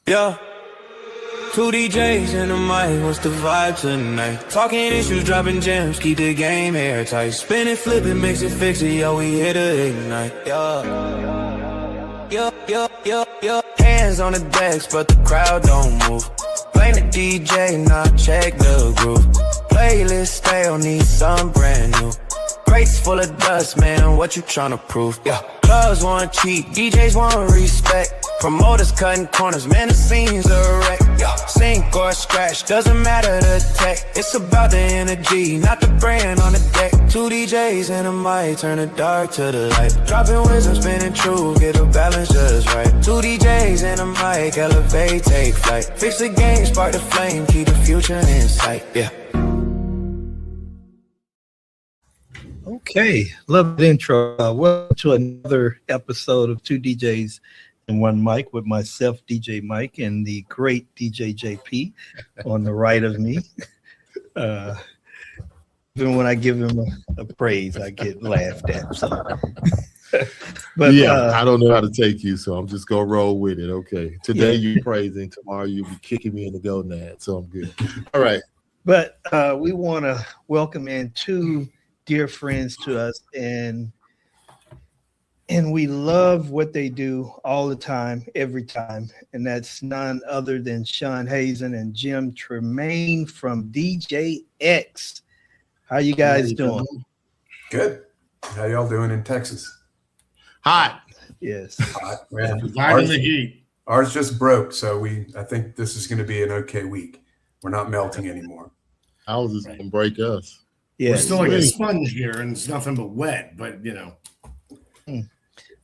Yeah. Two DJs in the mic, what's the vibe tonight? Talking issues, dropping gems, keep the game airtight. Spin it, flip it, mix it, fix it, yo, we here to ignite. Yeah. Hands on the decks, but the crowd don't move. Blame the DJ, not check the groove. Playlist stale, need something brand new. Brakes full of dust, man, what you tryna prove? Yeah. Clubs want cheap, DJs want respect. Promoters cutting corners, man, the scene's a wreck. Yeah. Sink or scratch, doesn't matter the tech. It's about the energy, not the brand on the deck. Two DJs in a mic, turn the dark to the light. Dropping wisdom, spinning true, get the balance just right. Two DJs in a mic, elevate, take flight. Fix the game, spark the flame, keep the future in sight. Yeah. Okay, love the intro. Welcome to another episode of Two DJs and One Mic with myself, DJ Mike, and the great DJ JP on the right of me. Even when I give him a praise, I get laughed at. So. But yeah, I don't know how to take you, so I'm just gonna roll with it. Okay, today you're praising, tomorrow you'll be kicking me in the gonad, so I'm good. All right, but we want to welcome in two dear friends to us, and we love what they do all the time, every time, and that's none other than Shawn Hazan and Jim Tremayne from DJX. How you guys doing? Good. How y'all doing in Texas? hot. Yes. Hot, man. Ours, the heat. Ours just broke, so I think this is going to be an okay week. We're not melting anymore. Ours is gonna break us. Yeah, we're still like a sponge here, and it's nothing but wet. But you know, it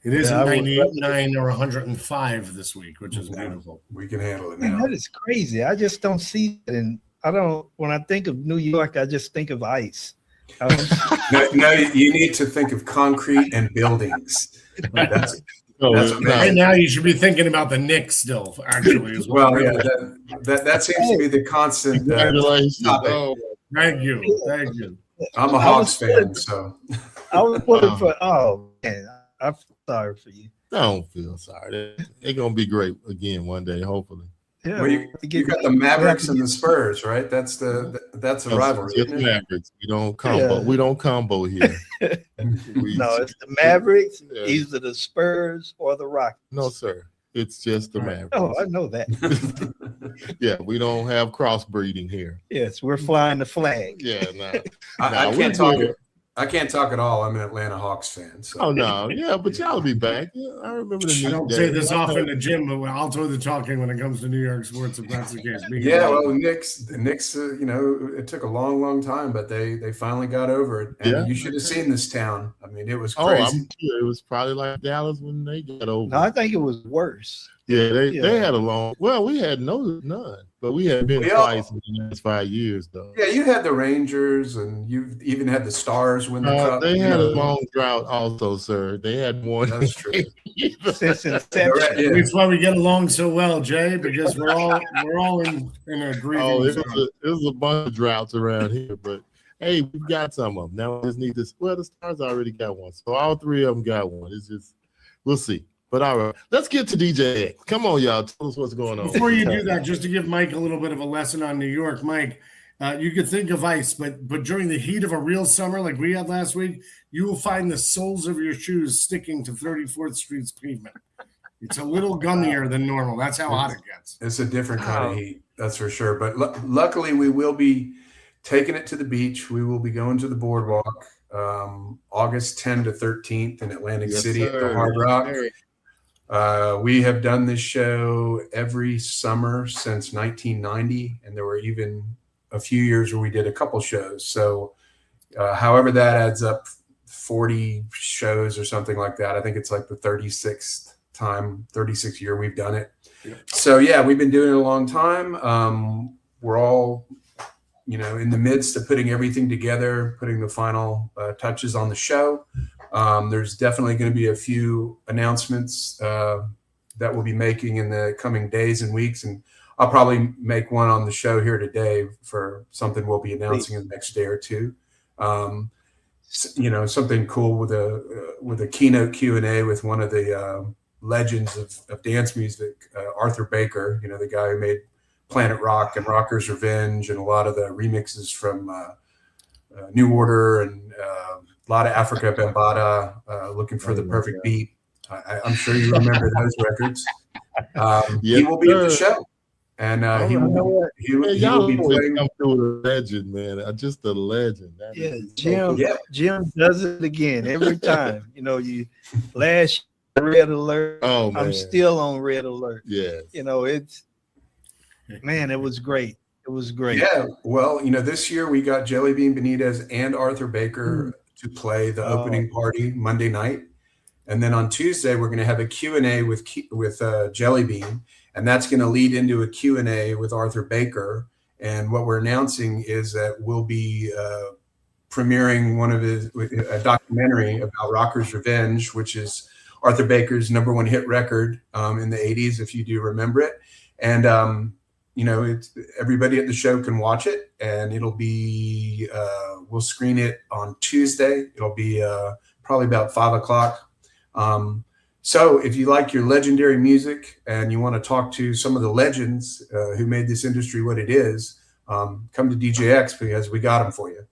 isn't 99 or 105 this week, which is beautiful. We can handle it now. Man, that is crazy. I just don't see it, and I don't. When I think of New York, I just think of ice. No, you need to think of concrete and buildings. That's right now, you should be thinking about the Knicks still. Actually, as well. Well, yeah, that seems to be the constant. Congratulations! Thank you. I'm a Hawks fan, so I was pulling for. Oh man, I'm sorry for you. Don't feel sorry. They're gonna be great again one day, hopefully. Yeah, well, you got the Mavericks and the Spurs, right? That's a rivalry. It's Mavericks. We don't combo. Yeah. We don't combo here. No, it's the Mavericks, either the Spurs or the Rockets. No, sir. It's just the Mavericks. Oh, I know that. Yeah, we don't have crossbreeding here. Yes, we're flying the flag. Yeah, no. I can't talk at all. I'm an Atlanta Hawks fan. So. Oh no, yeah, but y'all be back. Yeah, I remember the. I don't say this often to Jim, but I'll do the talking when it comes to New York sports, if that's the case. Yeah, well, the Knicks, it took a long time, but they finally got over it. And you should have seen this town. I mean, it was crazy. I'm sure it was probably like Dallas when they got over. No, I think it was worse. Yeah, they had a long. Well, we had none, but we had been twice in the last 5 years, though. Yeah, you had the Rangers, and you even had the Stars win the cup. They had a long drought, also, sir. They had one. That's true. Since inception. That's why we get along so well, Jay, because we're all in agreement. Oh, it was a bunch of droughts around here, but hey, we've got some of them. Now we just need this. Well, the Stars already got one, so all three of them got one. It's just we'll see. But all right, let's get to DJX. Come on, y'all. Tell us what's going on. Before you do that, just to give Mike a little bit of a lesson on New York, Mike, you could think of ice, but during the heat of a real summer like we had last week, you will find the soles of your shoes sticking to 34th Street's pavement. It's a little gummier than normal. That's how hot it gets. It's a different kind of heat, that's for sure. But luckily, we will be taking it to the beach. We will be going to the boardwalk August 10 to 13th in Atlantic City at the Hard Rock. We have done this show every summer since 1990, and there were even a few years where we did a couple shows. So however that adds up, 40 shows or something like that. I think it's like the 36th year we've done it. Yeah. So yeah, we've been doing it a long time. We're all, in the midst of putting everything together, putting the final touches on the show. There's definitely going to be a few announcements that we'll be making in the coming days and weeks, and I'll probably make one on the show here today for something we'll be announcing in the next day or two. Something cool with a keynote Q&A with one of the legends of dance music, Arthur Baker, the guy who made Planet Rock and Rocker's Revenge and a lot of the remixes from New Order and a lot of Africa Bambaataa, Looking for the Perfect Beat. I'm sure you remember those records. He will be at the show. And he will be playing. Come through the legend, man. Just a legend. Jim does it again every time. You last Red Alert. Oh, man. I'm still on Red Alert. Yeah. It was great. It was great. Yeah. Well, this year we got Jelly Bean Benitez and Arthur Baker to play the opening party Monday night. And then on Tuesday, we're going to have a Q&A with Jelly Bean. And that's going to lead into a Q&A with Arthur Baker. And what we're announcing is that we'll be premiering a documentary about Rocker's Revenge, which is Arthur Baker's #1 hit record in the 80s, if you do remember it. And, it's everybody at the show can watch it. And it'll be, we'll screen it on Tuesday. It'll be probably about 5 o'clock. So if you like your legendary music and you want to talk to some of the legends who made this industry what it is, come to DJX because we got them for you.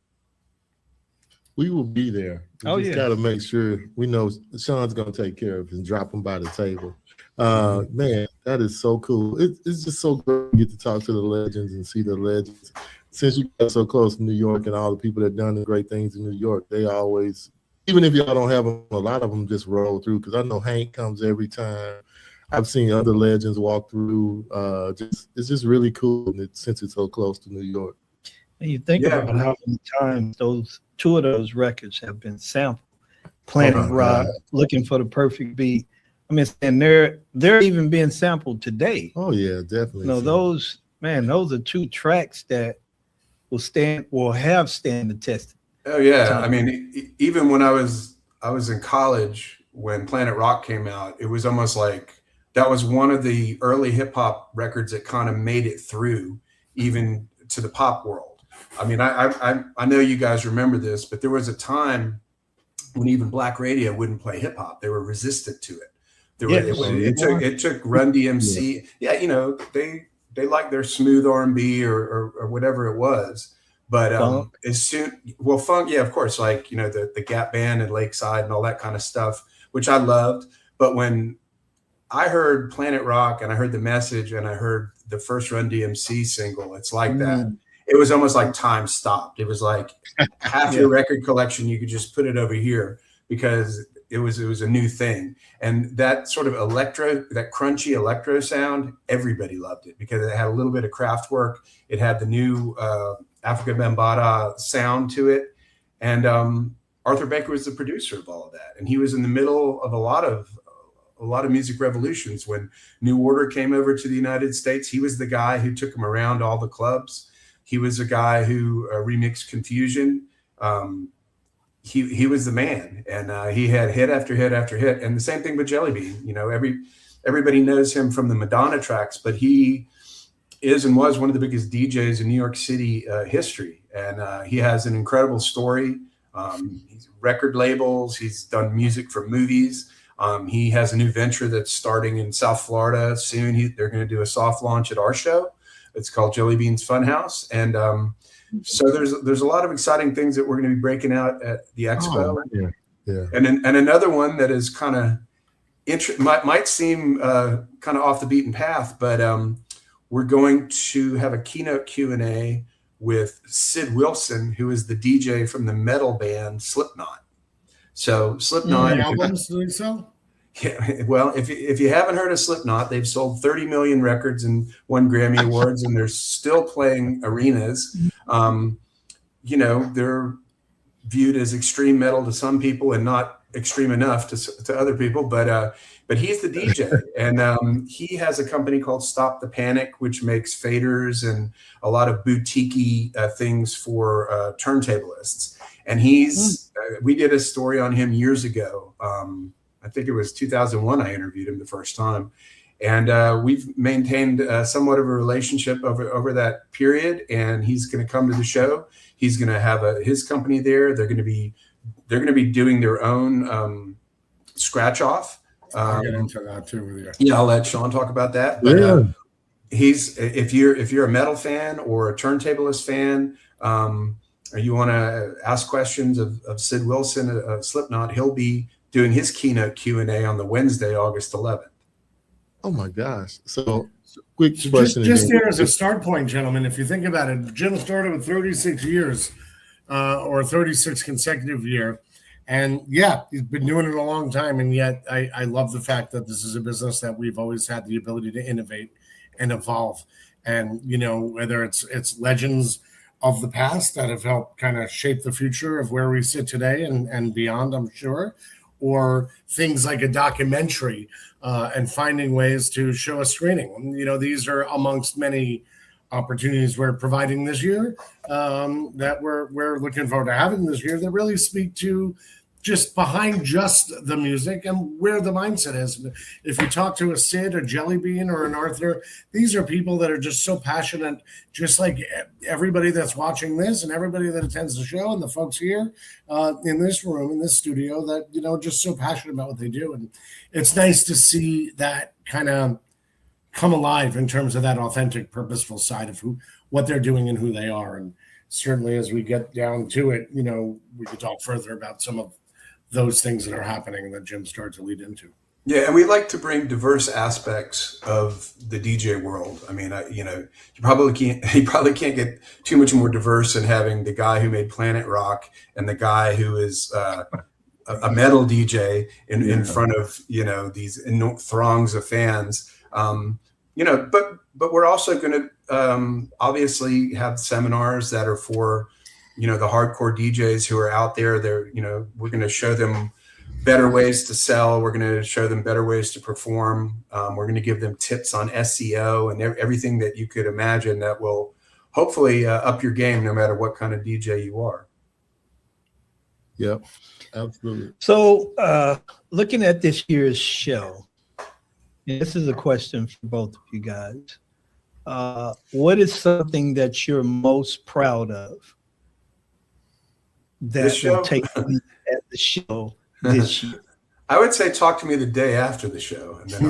We will be there. We just got to make sure we know Shawn's going to take care of it and drop them by the table. Man, that is so cool. It's just so great to get to talk to the legends and see the legends. Since you got so close to New York and all the people that done the great things in New York, they always, even if y'all don't have them, a lot of them just roll through, because I know Hank comes every time. I've seen other legends walk through. It's just really cool since it's so close to New York. And you think about how many times two of those records have been sampled. Planet Rock, Looking for the Perfect Beat. I mean, and they're even being sampled today. Oh yeah, definitely. Those are two tracks that will have stand the test. Oh yeah, I mean, even when I was in college when Planet Rock came out, it was almost like that was one of the early hip hop records that kind of made it through even to the pop world. I mean, I know you guys remember this, but there was a time when even black radio wouldn't play hip hop; they were resistant to it. It took Run DMC. Yeah, they like their smooth R&B or whatever it was. But funk, yeah, of course, like, the Gap Band and Lakeside and all that kind of stuff, which I loved. But when I heard Planet Rock and I heard The Message and I heard the first Run DMC single, it's like that. It was almost like time stopped. It was like half your record collection, you could just put it over here because it was a new thing. And that sort of that crunchy electro sound, everybody loved it because it had a little bit of craft work. It had the new Africa Bambaataa sound to it. And Arthur Baker was the producer of all of that. And he was in the middle of a lot of music revolutions. When New Order came over to the United States, he was the guy who took them around all the clubs. He was a guy who remixed Confusion. He was the man, and he had hit after hit after hit. And the same thing with Jelly Bean. Everybody knows him from the Madonna tracks, but he is and was one of the biggest DJs in New York City history. And he has an incredible story. He's record labels. He's done music for movies. He has a new venture that's starting in South Florida soon. They're going to do a soft launch at our show. It's called Jelly Bean's Funhouse. And so there's a lot of exciting things that we're going to be breaking out at the expo. And another one that is kind of might seem kind of off the beaten path, but we're going to have a keynote Q&A with Sid Wilson, who is the DJ from the metal band Slipknot. So Slipknot. Albums doing so? Yeah, well, if you haven't heard of Slipknot, they've sold 30 million records and won Grammy Awards, and they're still playing arenas. They're viewed as extreme metal to some people and not extreme enough to other people. But he's the DJ, and he has a company called Stop the Panic, which makes faders and a lot of boutique-y things for turntablists. And we did a story on him years ago. I think it was 2001 I interviewed him the first time. And we've maintained somewhat of a relationship over that period. And he's going to come to the show. He's going to have his company there. They're going to be doing their own scratch off I'll get into that too with you. Yeah, I'll let Shawn talk about that. But if you're a metal fan or a turntablist fan, or you want to ask questions of Sid Wilson of Slipknot, he'll be doing his keynote Q&A on the Wednesday, August 11th. Oh my gosh! So quick So question. just there as a start point, gentlemen, if you think about it, Jim started with 36 years or 36 consecutive year. And yeah, he's been doing it a long time. And yet I love the fact that this is a business that we've always had the ability to innovate and evolve. And, you know, whether it's legends of the past that have helped kind of shape the future of where we sit today and beyond, I'm sure, or things like a documentary and finding ways to show a screening. You know, these are amongst many opportunities we're providing this year that we're looking forward to having this year that really speak to just behind just the music and where the mindset is. If you talk to a Sid, a Jelly Bean, or an Arthur, these are people that are just so passionate, just like everybody that's watching this and everybody that attends the show and the folks here in this room, in this studio, that, you know, just so passionate about what they do. And it's nice to see that kind of come alive in terms of that authentic, purposeful side of what they're doing and who they are. And certainly as we get down to it, you know, we could talk further about some of those things that are happening that Jim started to lead into. Yeah, and we like to bring diverse aspects of the DJ world. I mean, you know, you probably can't get too much more diverse than having the guy who made Planet Rock and the guy who is a metal DJ in front of, you know, these throngs of fans. You know, but we're also going to obviously have seminars that are for, you know, the hardcore DJs who are out there. They're, you know, we're going to show them better ways to sell. We're going to show them better ways to perform. We're going to give them tips on SEO and everything that you could imagine that will hopefully up your game no matter what kind of DJ you are. Yep, absolutely. So looking at this year's show, and this is a question for both of you guys. What is something that you're most proud of that will take place at the show this year? I would say talk to me the day after the show, and then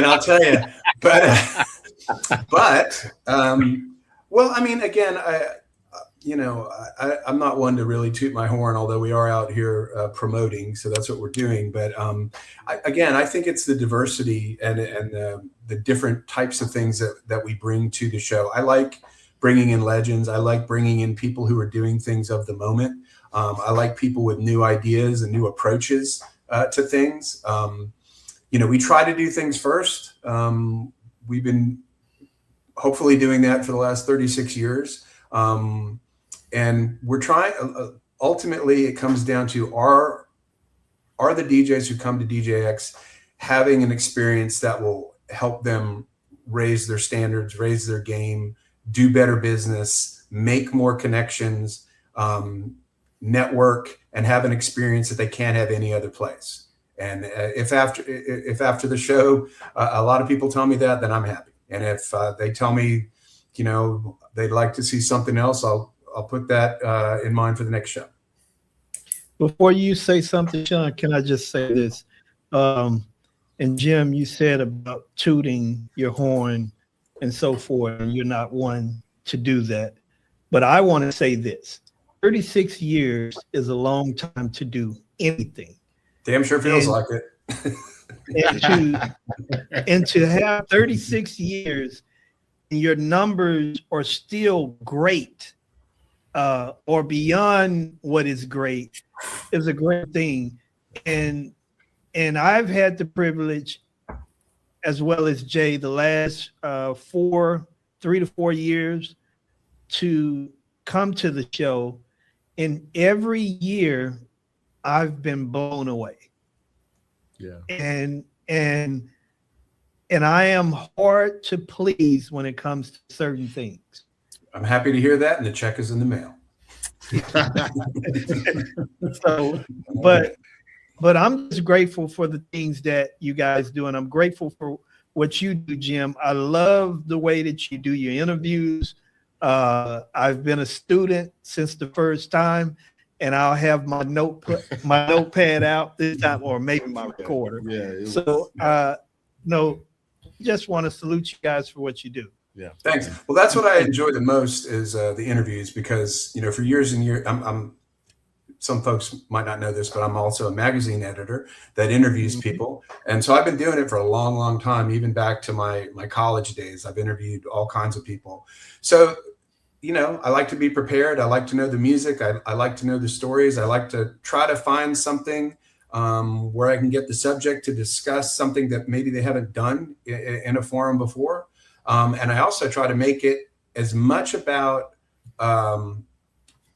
I'll tell you. But well, I mean, again, I'm not one to really toot my horn, although we are out here promoting, so that's what we're doing. But I think it's the diversity and the different types of things that we bring to the show. I like bringing in legends. I like bringing in people who are doing things of the moment. I like people with new ideas and new approaches to things. You know, we try to do things first. We've been hopefully doing that for the last 36 years. And we're trying, ultimately, it comes down to are the DJs who come to DJX having an experience that will help them raise their standards, raise their game, do better business, make more connections, network, and have an experience that they can't have any other place. And if after the show, a lot of people tell me that, then I'm happy. And if they tell me, you know, they'd like to see something else, I'll put that in mind for the next show. Before you say something, Shawn, can I just say this? And Jim, you said about tooting your horn and so forth, and you're not one to do that. But I want to say this. 36 years is a long time to do anything. Damn sure feels like it. and to have 36 years and your numbers are still great or beyond what is great is a great thing. And I've had the privilege, as well as Jay, the last 3 to 4 years to come to the show. And every year I've been blown away. Yeah. And I am hard to please when it comes to certain things. I'm happy to hear that, and the check is in the mail. So, but I'm just grateful for the things that you guys do, and I'm grateful for what you do, Jim. I love the way that you do your interviews. I've been a student since the first time, and I'll have my notepad out this time, or maybe my recorder. Yeah. So, no, just want to salute you guys for what you do. Yeah. Thanks. Well, that's what I enjoy the most is the interviews, because, you know, for years and years, I'm some folks might not know this, but I'm also a magazine editor that interviews people. And so I've been doing it for a long, long time, even back to my college days. I've interviewed all kinds of people. So, you know, I like to be prepared. I like to know the music. I like to know the stories. I like to try to find something where I can get the subject to discuss something that maybe they haven't done in a forum before. And I also try to make it as much about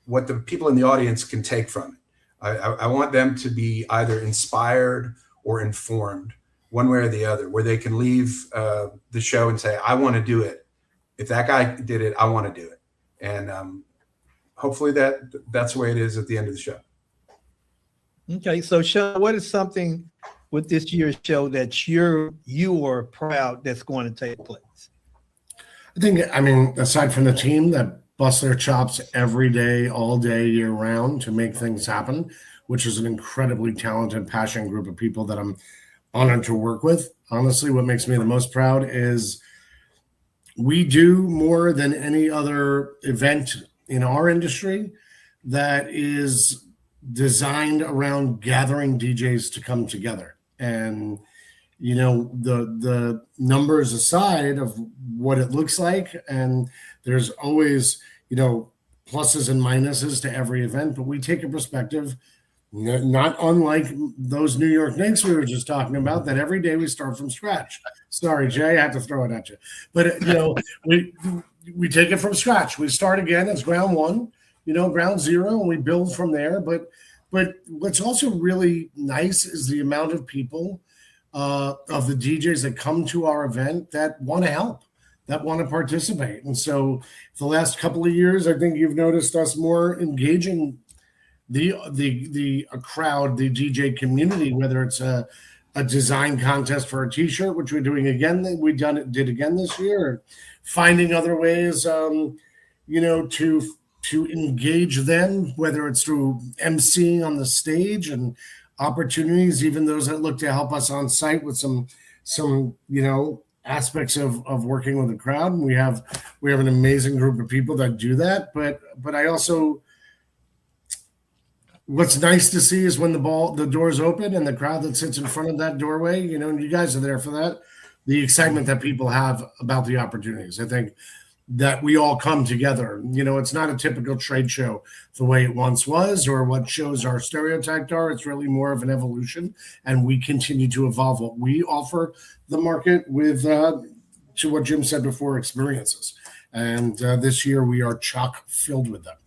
what the people in the audience can take from it. I want them to be either inspired or informed, one way or the other, where they can leave the show and say, I want to do it. If that guy did it, I want to do it. And hopefully that's the way it is at the end of the show. Okay, so Shawn, what is something with this year's show that you are proud that's going to take place? I mean, aside from the team that bust their chops every day, all day, year round to make things happen, which is an incredibly talented, passionate group of people that I'm honored to work with. Honestly, what makes me the most proud is we do more than any other event in our industry that is designed around gathering DJs to come together. And, you know, the numbers aside of what it looks like, and there's always, you know, pluses and minuses to every event, but we take a perspective, not unlike those New York Knicks we were just talking about, that every day we start from scratch. Sorry, Jay, I have to throw it at you. But, you know, we take it from scratch. We start again as ground one, you know, ground zero, and we build from there. But what's also really nice is the amount of people of the DJs that come to our event that want to help, that want to participate. And so the last couple of years, I think you've noticed us more engaging the crowd, the DJ community, whether it's a design contest for a t-shirt, which we're doing again, did again this year, finding other ways, you know, to engage them, whether it's through emceeing on the stage and opportunities, even those that look to help us on site with some, you know, aspects of working with the crowd. And we have an amazing group of people that do that. But I also, what's nice to see is when the doors open and the crowd that sits in front of that doorway, you know, and you guys are there for that, the excitement that people have about the opportunities. I think that we all come together. You know, it's not a typical trade show the way it once was, or what shows are stereotyped are. It's really more of an evolution, and we continue to evolve what we offer the market with, to what Jim said before, experiences. And this year we are chock filled with them,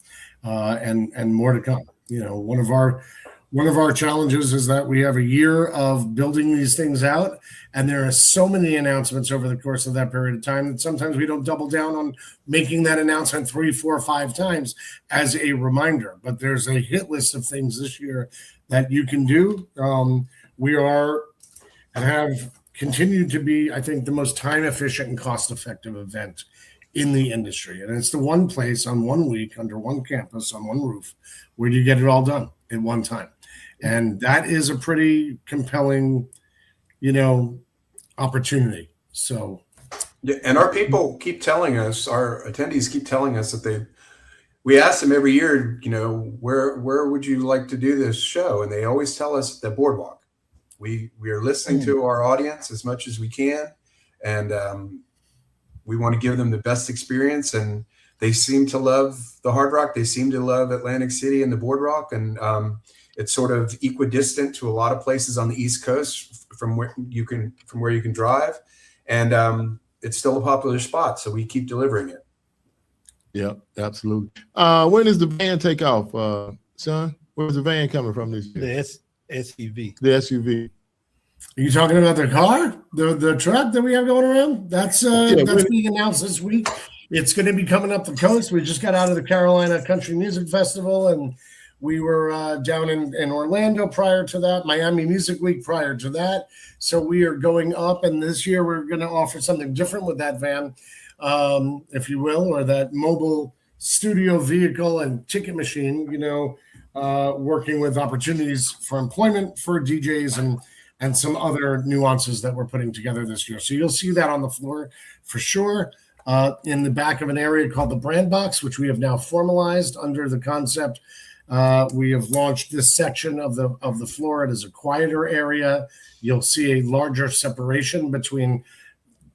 and more to come. You know, one of our challenges is that we have a year of building these things out, and there are so many announcements over the course of that period of time that sometimes we don't double down on making that announcement 3, 4, 5 times as a reminder. But there's a hit list of things this year that you can do. We are and have continued to be, I think, the most time efficient and cost effective event in the industry. And it's the one place on one week under one campus on one roof where you get it all done at one time. And that is a pretty compelling, you know, opportunity. So, yeah, and our people keep telling us, our attendees keep telling us that we ask them every year, you know, where would you like to do this show? And they always tell us the boardwalk. We are listening to our audience as much as we can, and we want to give them the best experience. And they seem to love the Hard Rock. They seem to love Atlantic City and the boardwalk, and it's sort of equidistant to a lot of places on the East Coast from where you can drive, and it's still a popular spot. So we keep delivering it. Yeah, absolutely. When does the van take off, Shawn? Where's the van coming from this year? The SUV. The SUV. are you talking about the car, the truck that we have going around? That's being announced this week. It's going to be coming up the coast. We just got out of the Carolina Country Music Festival, and we were down in Orlando prior to that, Miami Music Week prior to that. So we are going up, and this year we're going to offer something different with that van, if you will, or that mobile studio vehicle and ticket machine. You know, working with opportunities for employment for DJs and some other nuances that we're putting together this year. So you'll see that on the floor for sure. In the back of an area called the Brand Box, which we have now formalized under the concept. We have launched this section of the floor. It is a quieter area. You'll see a larger separation between,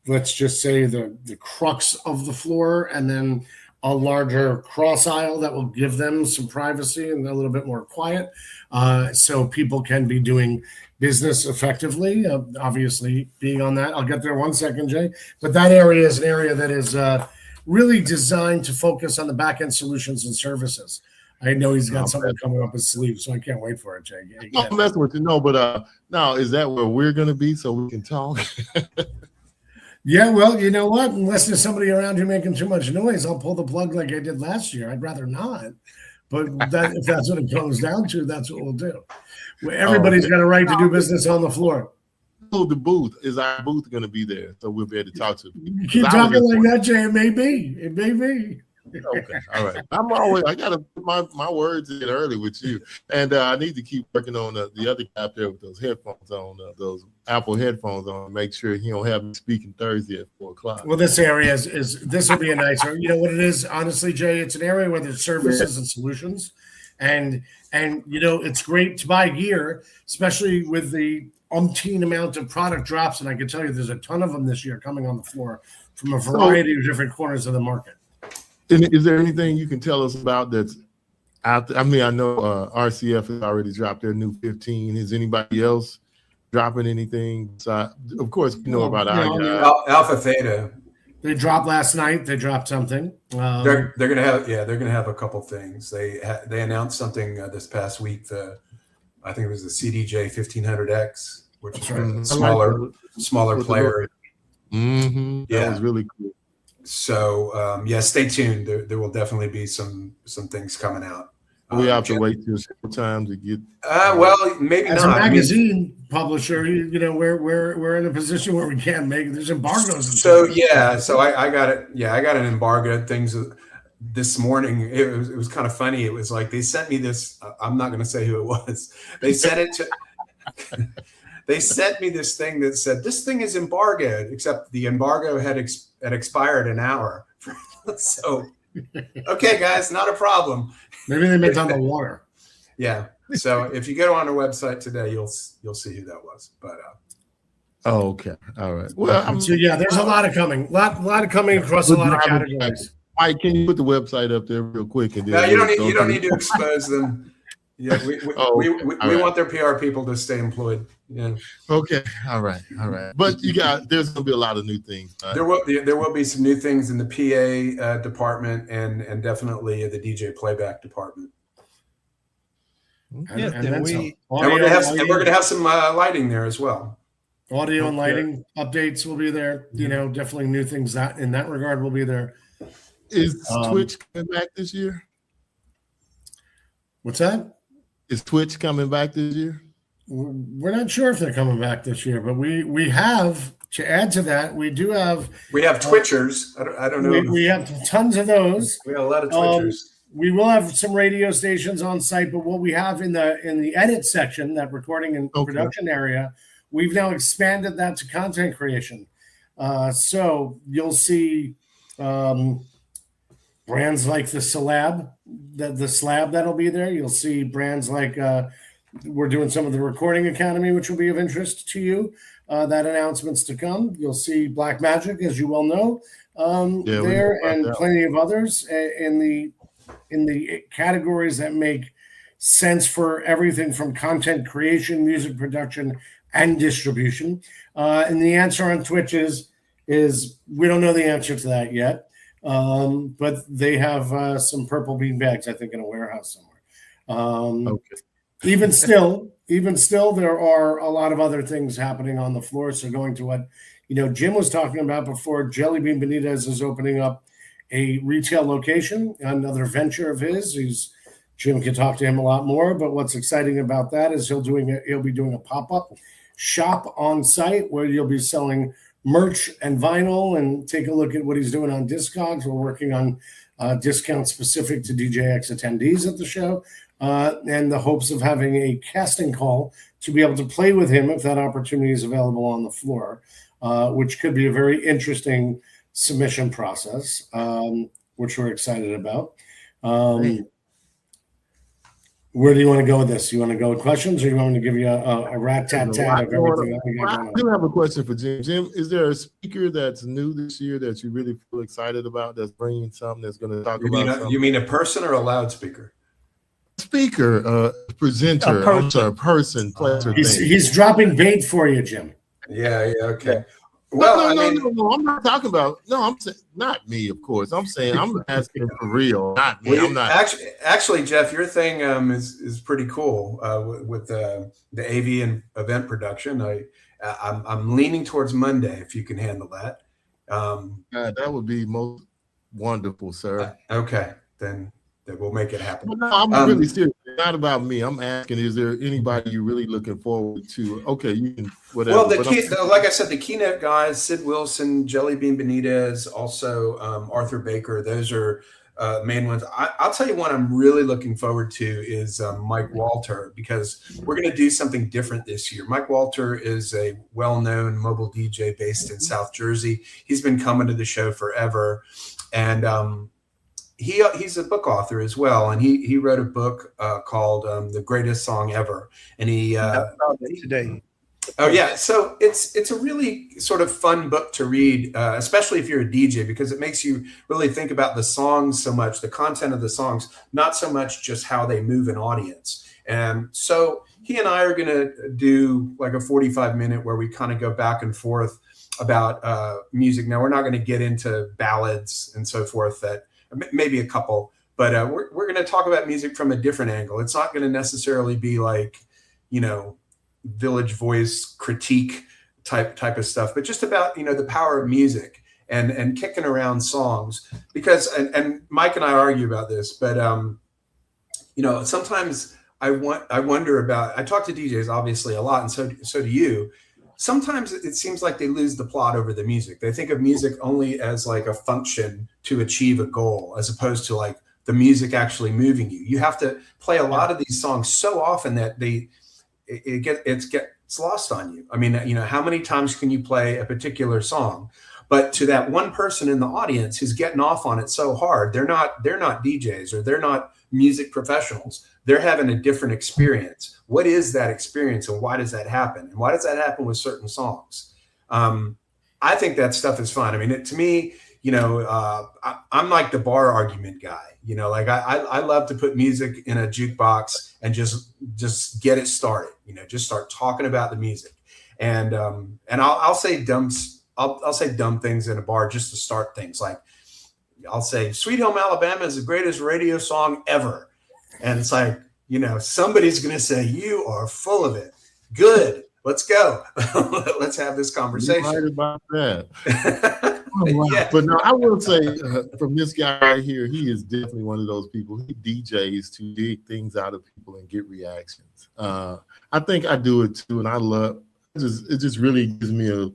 let's just say, the crux of the floor and then a larger cross aisle that will give them some privacy and a little bit more quiet, so people can be doing business effectively. Obviously, being on that, I'll get there 1 second, Jay. But that area is an area that is really designed to focus on the back-end solutions and services. I know he's got something coming up his sleeve, so I can't wait for it, Jay. I'm messing with you, no, but now is that where we're going to be so we can talk? Yeah, well, you know what? Unless there's somebody around you making too much noise, I'll pull the plug like I did last year. I'd rather not. But if that's what it comes down to, that's what we'll do. Everybody's got a right to do business on the floor. The booth, is our booth going to be there so we'll be able to talk to people? You keep talking like that, Jay. It may be. It may be. Okay, all right. I gotta put my words in early with you, and I need to keep working on the other guy up there with those headphones on, those Apple headphones on. Make sure he don't have me speaking Thursday at 4:00. Well, this area is this will be a nice. You know what it is, honestly, Jay. It's an area where there's services and solutions, and you know it's great to buy gear, especially with the umpteen amount of product drops. And I can tell you, there's a ton of them this year coming on the floor from a variety of different corners of the market. Is there anything you can tell us about that's out there? I mean, I know RCF has already dropped their new 15. Is anybody else dropping anything? So, of course, you know about Alpha Theta. They dropped last night. They dropped something. They're gonna have a couple things. They announced something this past week. I think it was the CDJ 1500X, which is a smaller player. Mm-hmm. Yeah, that was really cool. So stay tuned. There will definitely be some things coming out. We have to wait till some time to get. Well, maybe as not. a magazine publisher, you know, we're in a position where we can't make. There's embargoes. So I got it. Yeah, I got an embargo. Things this morning. It was kind of funny. It was like they sent me this. I'm not going to say who it was. They sent it to. They sent me this thing that said this thing is embargoed, except the embargo had expired an hour. So, okay, guys, not a problem. Maybe they meant on the water. Yeah. So if you go on our website today, you'll see who that was. But okay, all right. Well, so yeah, there's a lot of coming. Lot of coming across a lot of categories. Mike, can you put the website up there real quick? And no, you don't need to expose them. Yeah, we want their PR people to stay employed. Yeah. Okay. All right. But there's gonna be a lot of new things. There will be some new things in the PA department and definitely the DJ playback department. Yeah, and we're gonna have some lighting there as well. Audio and lighting updates will be there. You know, definitely new things that in that regard will be there. Is Twitch coming back this year? What's that? Is Twitch coming back this year? We're not sure if they're coming back this year, but we have, to add to that, we have Twitchers. I don't know. We have tons of those. We have a lot of Twitchers. We will have some radio stations on site, but what we have in the edit section, that recording and production area, we've now expanded that to content creation. So you'll see brands like the Slab that'll be there. You'll see brands like we're doing some of the Recording Academy, which will be of interest to you. That announcement's to come. You'll see Black Magic, as you well know, there, and plenty of others in the categories that make sense for everything from content creation, music production, and distribution. And the answer on Twitch is we don't know the answer to that yet. But they have some purple bean bags, I think, in a warehouse somewhere. Even still, there are a lot of other things happening on the floor. So going to what Jim was talking about before, Jelly Bean Benitez is opening up a retail location, another venture of his. Jim can talk to him a lot more. But what's exciting about that is he'll be doing a pop-up shop on site where you'll be selling merch and vinyl and take a look at what he's doing on Discogs. We're working on discounts specific to DJX attendees at the show, and the hopes of having a casting call to be able to play with him if that opportunity is available on the floor, which could be a very interesting submission process, which we're excited about. Where do you want to go with this? You want to go with questions, or you want me to give you a rat-tat-tat of everything that we got going on? I do have a question for Jim. Jim, is there a speaker that's new this year that you really feel excited about, that's bringing something that's going to talk about something? You mean a person or a loudspeaker? Speaker, presenter, person, place, or thing. He's dropping bait for you, Jim. Yeah, okay. Well, no, I'm not talking about. No, I'm saying not me, of course. I'm saying I'm asking for real, not me. I'm not actually, Jeff. Your thing is pretty cool with the AV and event production. I'm leaning towards Monday if you can handle that. That would be most wonderful, sir. Okay, then we'll make it happen. No, I'm really serious. It's not about me. I'm asking, is there anybody you're really looking forward to? Okay, you can whatever. Well, like I said, the Keynote guys, Sid Wilson, Jelly Bean Benitez, also Arthur Baker. Those are main ones. I'll tell you one I'm really looking forward to is Mike Walter, because we're going to do something different this year. Mike Walter is a well-known mobile DJ based in South Jersey. He's been coming to the show forever, and he's a book author as well, and he wrote a book called The Greatest Song Ever, and today. Oh yeah, so it's a really sort of fun book to read, especially if you're a DJ, because it makes you really think about the songs so much, the content of the songs, not so much just how they move an audience. And so he and I are going to do like a 45-minute where we kind of go back and forth about music. Now, we're not going to get into ballads and so forth, that maybe a couple, but we're going to talk about music from a different angle. It's not going to necessarily be like, Village Voice critique type of stuff, but just about, the power of music and kicking around songs, because, and Mike and I argue about this, but, sometimes I wonder about, I talk to DJs obviously a lot, and so do you. Sometimes it seems like they lose the plot over the music. They think of music only as like a function to achieve a goal, as opposed to like the music actually moving you. You have to play a lot of these songs so often that it gets lost on you. I mean, how many times can you play a particular song? But to that one person in the audience who's getting off on it so hard, they're not DJs, or they're not music professionals. They're having a different experience. What is that experience, and why does that happen? And why does that happen with certain songs? I think that stuff is fun. I mean, to me, I'm like the bar argument guy. Like I love to put music in a jukebox and just get it started. Just start talking about the music, and I'll say dumb things in a bar just to start things. Like I'll say "Sweet Home Alabama" is the greatest radio song ever, and it's like, somebody's going to say, "You are full of it." Good. Let's go. Let's have this conversation. You're right about that. Yeah. But no, I will say from this guy right here, he is definitely one of those people. He DJs to dig things out of people and get reactions. I think I do it too, and I love it. Just really gives me a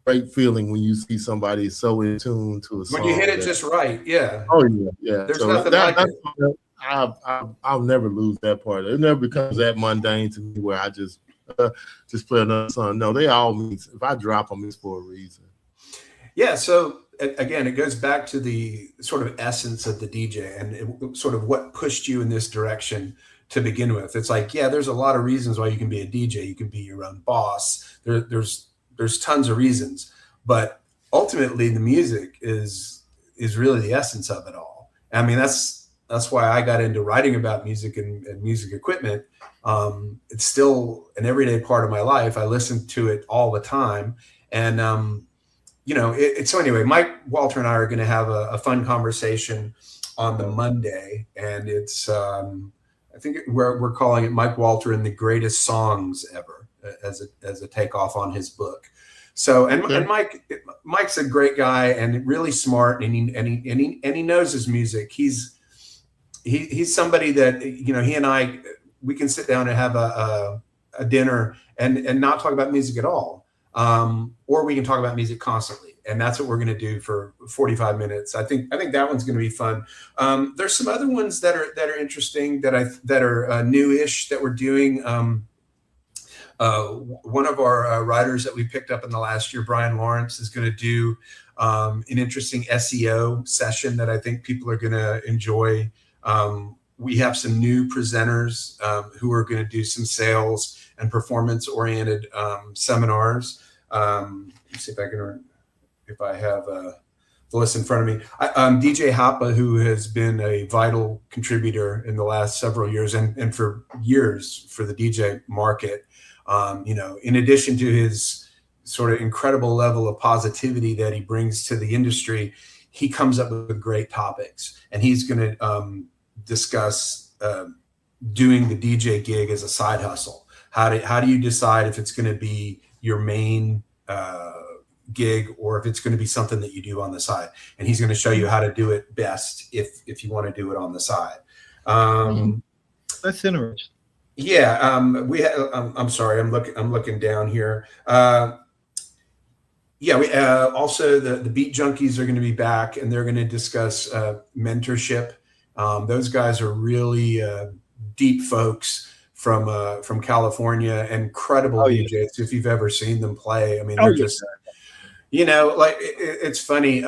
great feeling when you see somebody so in tune to a song. When you hit it just right, yeah. Oh yeah. There's nothing like it. I'll never lose that part. It never becomes that mundane to me where I just play another song. No, they all mean, if I drop them, it's for a reason. Yeah. So again, it goes back to the sort of essence of the DJ and sort of what pushed you in this direction to begin with. It's like, yeah, there's a lot of reasons why you can be a DJ. You can be your own boss. There's tons of reasons, but ultimately the music is really the essence of it all. I mean, that's why I got into writing about music and music equipment. It's still an everyday part of my life. I listen to it all the time. And, so anyway, Mike Walter and I are going to have a fun conversation on the Monday. And it's, I think we're calling it Mike Walter and the Greatest Songs Ever as a takeoff on his book. So, and Mike's a great guy and really smart, and he knows his music. He's somebody that, he and I, we can sit down and have a dinner and not talk about music at all. or we can talk about music constantly. And that's what we're going to do for 45 minutes. I think that one's going to be fun. There's some other ones that are interesting that are newish that we're doing. One of our writers that we picked up in the last year, Brian Lawrence, is going to do an interesting SEO session that I think people are going to enjoy. We have some new presenters who are going to do some sales and performance-oriented seminars. Let's see if I have the list in front of me. DJ Hapa, who has been a vital contributor in the last several years and for years for the DJ market. In addition to his sort of incredible level of positivity that he brings to the industry, he comes up with great topics, and he's going to discuss doing the DJ gig as a side hustle. How do you decide if it's going to be your main gig or if it's going to be something that you do on the side? And he's going to show you how to do it best if you want to do it on the side. That's interesting. Yeah, I'm sorry, I'm looking down here. We also the Beat Junkies are going to be back, and they're going to discuss mentorship. Those guys are really deep folks from California, incredible DJs. If you've ever seen them play, I mean, they're just, like it's funny.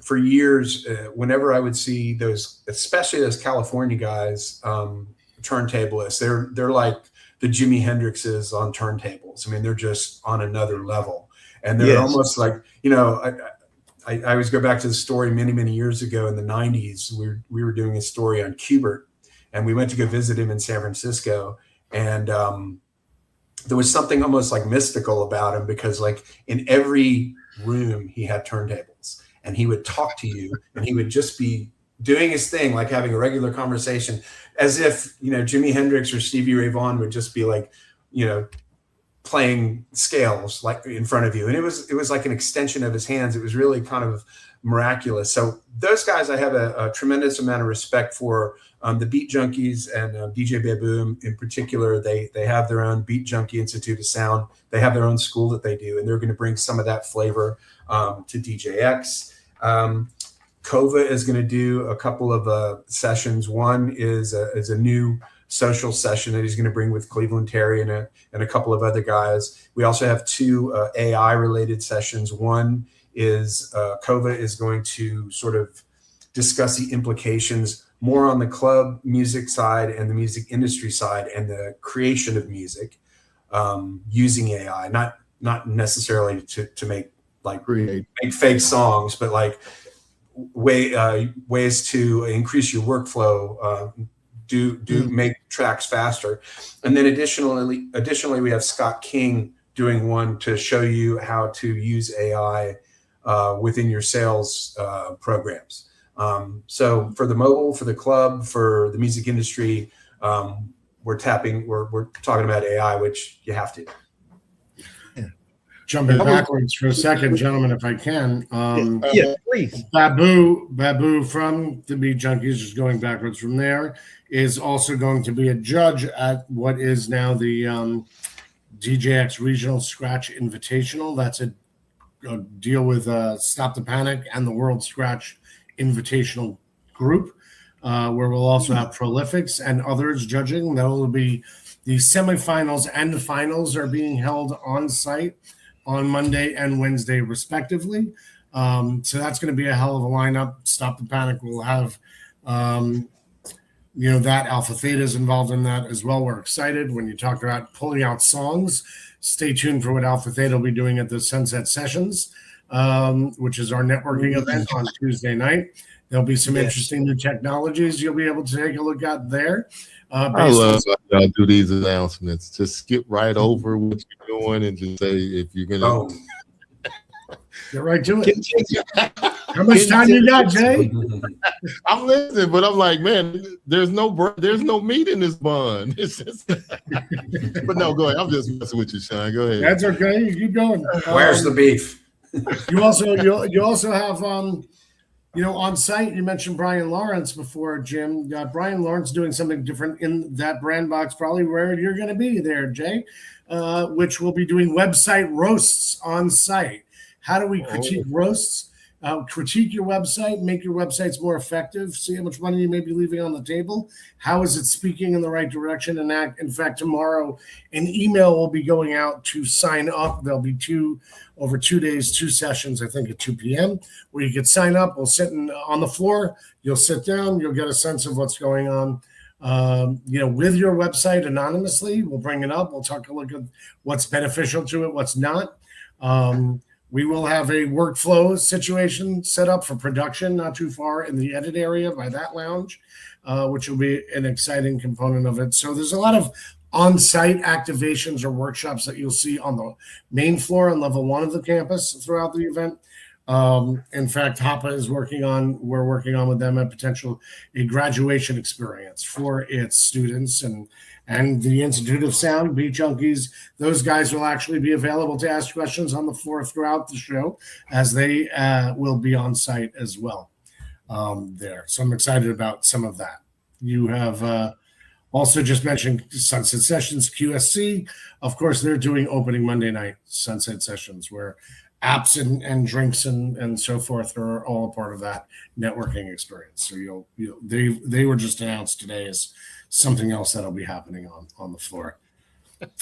For years, whenever I would see those, especially those California guys, turntablists, they're like the Jimi Hendrixes on turntables. I mean, they're just on another level, and they're almost like, I always go back to the story many years ago in the 90s. We were doing a story on Qbert, and we went to go visit him in San Francisco, and there was something almost like mystical about him, because like in every room he had turntables, and he would talk to you, and he would just be doing his thing, like having a regular conversation, as if, Jimi Hendrix or Stevie Ray Vaughan would just be like, playing scales like in front of you. And it was like an extension of his hands. It was really kind of miraculous. So those guys, I have a tremendous amount of respect for. The Beat Junkies and DJ Babu in particular, they have their own Beat Junkie Institute of Sound. They have their own school that they do, and they're going to bring some of that flavor to DJX. Kova is going to do a couple of sessions. One is a new social session that he's going to bring with Cleveland Terry and a couple of other guys. We also have two AI related sessions. One is Kova is going to sort of discuss the implications more on the club music side and the music industry side and the creation of music using AI, not necessarily to make fake songs, but like ways to increase your workflow, make tracks faster. And then additionally, we have Scott King doing one to show you how to use AI within your sales programs. So for the mobile, for the club, for the music industry, we're talking about AI, which you have to. Jumping backwards for a second, gentlemen, if I can. Please. Babu from the Beat Junkies, just going backwards from there, is also going to be a judge at what is now the DJX Regional Scratch Invitational. That's a deal with Stop the Panic and the World Scratch Invitational Group, where we'll also have Prolifics and others judging. That will be the semifinals and the finals are being held on site on Monday and Wednesday, respectively. So that's going to be a hell of a lineup. Stop the Panic will have, that Alpha Theta is involved in that as well. We're excited when you talk about pulling out songs. Stay tuned for what Alpha Theta will be doing at the Sunset Sessions, which is our networking event on Tuesday night. There'll be some interesting new technologies you'll be able to take a look at there. I love how y'all do these announcements. Just skip right over what you're doing and just say if you're gonna get right to it. How much time you got, Jay? I'm listening, but I'm like, man, there's no meat in this bun. It's just but no, go ahead. I'm just messing with you, Shawn. Go ahead. That's okay. You keep going. Where's the beef? You also have On site, you mentioned Brian Lawrence before, Jim. Brian Lawrence doing something different in that brand box, probably where you're going to be there, Jay, which will be doing website roasts on site. How do we critique roasts? Critique your website, make your websites more effective, see how much money you may be leaving on the table. How is it speaking in the right direction? And in fact, tomorrow, an email will be going out to sign up. There'll be over 2 days, 2 sessions, I think at 2 p.m., where you can sign up. We'll sit on the floor. You'll sit down. You'll get a sense of what's going on. With your website anonymously. We'll bring it up. We'll take a look at what's beneficial to it, what's not. We will have a workflow situation set up for production not too far in the edit area by that lounge, which will be an exciting component of it. So there's a lot of on-site activations or workshops that you'll see on the main floor on level 1 of the campus throughout the event. In fact, HAPA we're working on with them a graduation experience for its students and the Institute of Sound, Beat Junkies. Those guys will actually be available to ask questions on the floor throughout the show, as they will be on site as well there. So I'm excited about some of that. You have also just mentioned Sunset Sessions, QSC. Of course, they're doing opening Monday night Sunset Sessions, where apps and drinks and so forth are all a part of that networking experience. So they were just announced today as something else that'll be happening on the floor.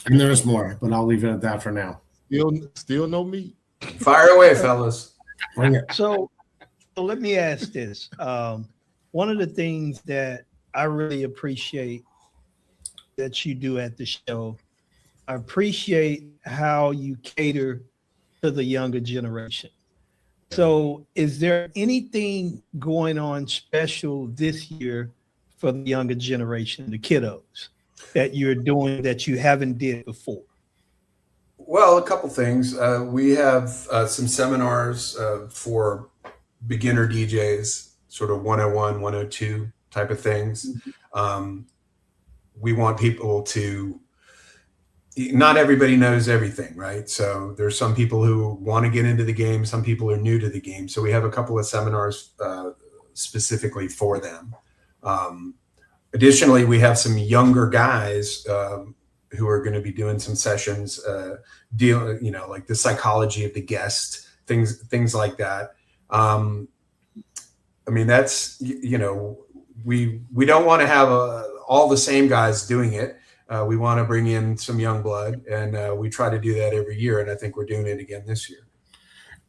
And there's more, but I'll leave it at that for now. Still no meat. Fire away, fellas. Bring it. So let me ask this. One of the things that I really appreciate that you do at the show, I appreciate how you cater to the younger generation. So is there anything going on special this year for the younger generation, the kiddos, that you're doing that you haven't did before? Well, a couple things. We have some seminars for beginner DJs, sort of 101, 102 type of things. We want people to, not everybody knows everything, right? So there's some people who want to get into the game. Some people are new to the game. So we have a couple of seminars specifically for them. Additionally, we have some younger guys who are going to be doing some sessions, like the psychology of the guest, things like that. I mean, that's, we don't want to have all the same guys doing it. We want to bring in some young blood, and we try to do that every year. And I think we're doing it again this year.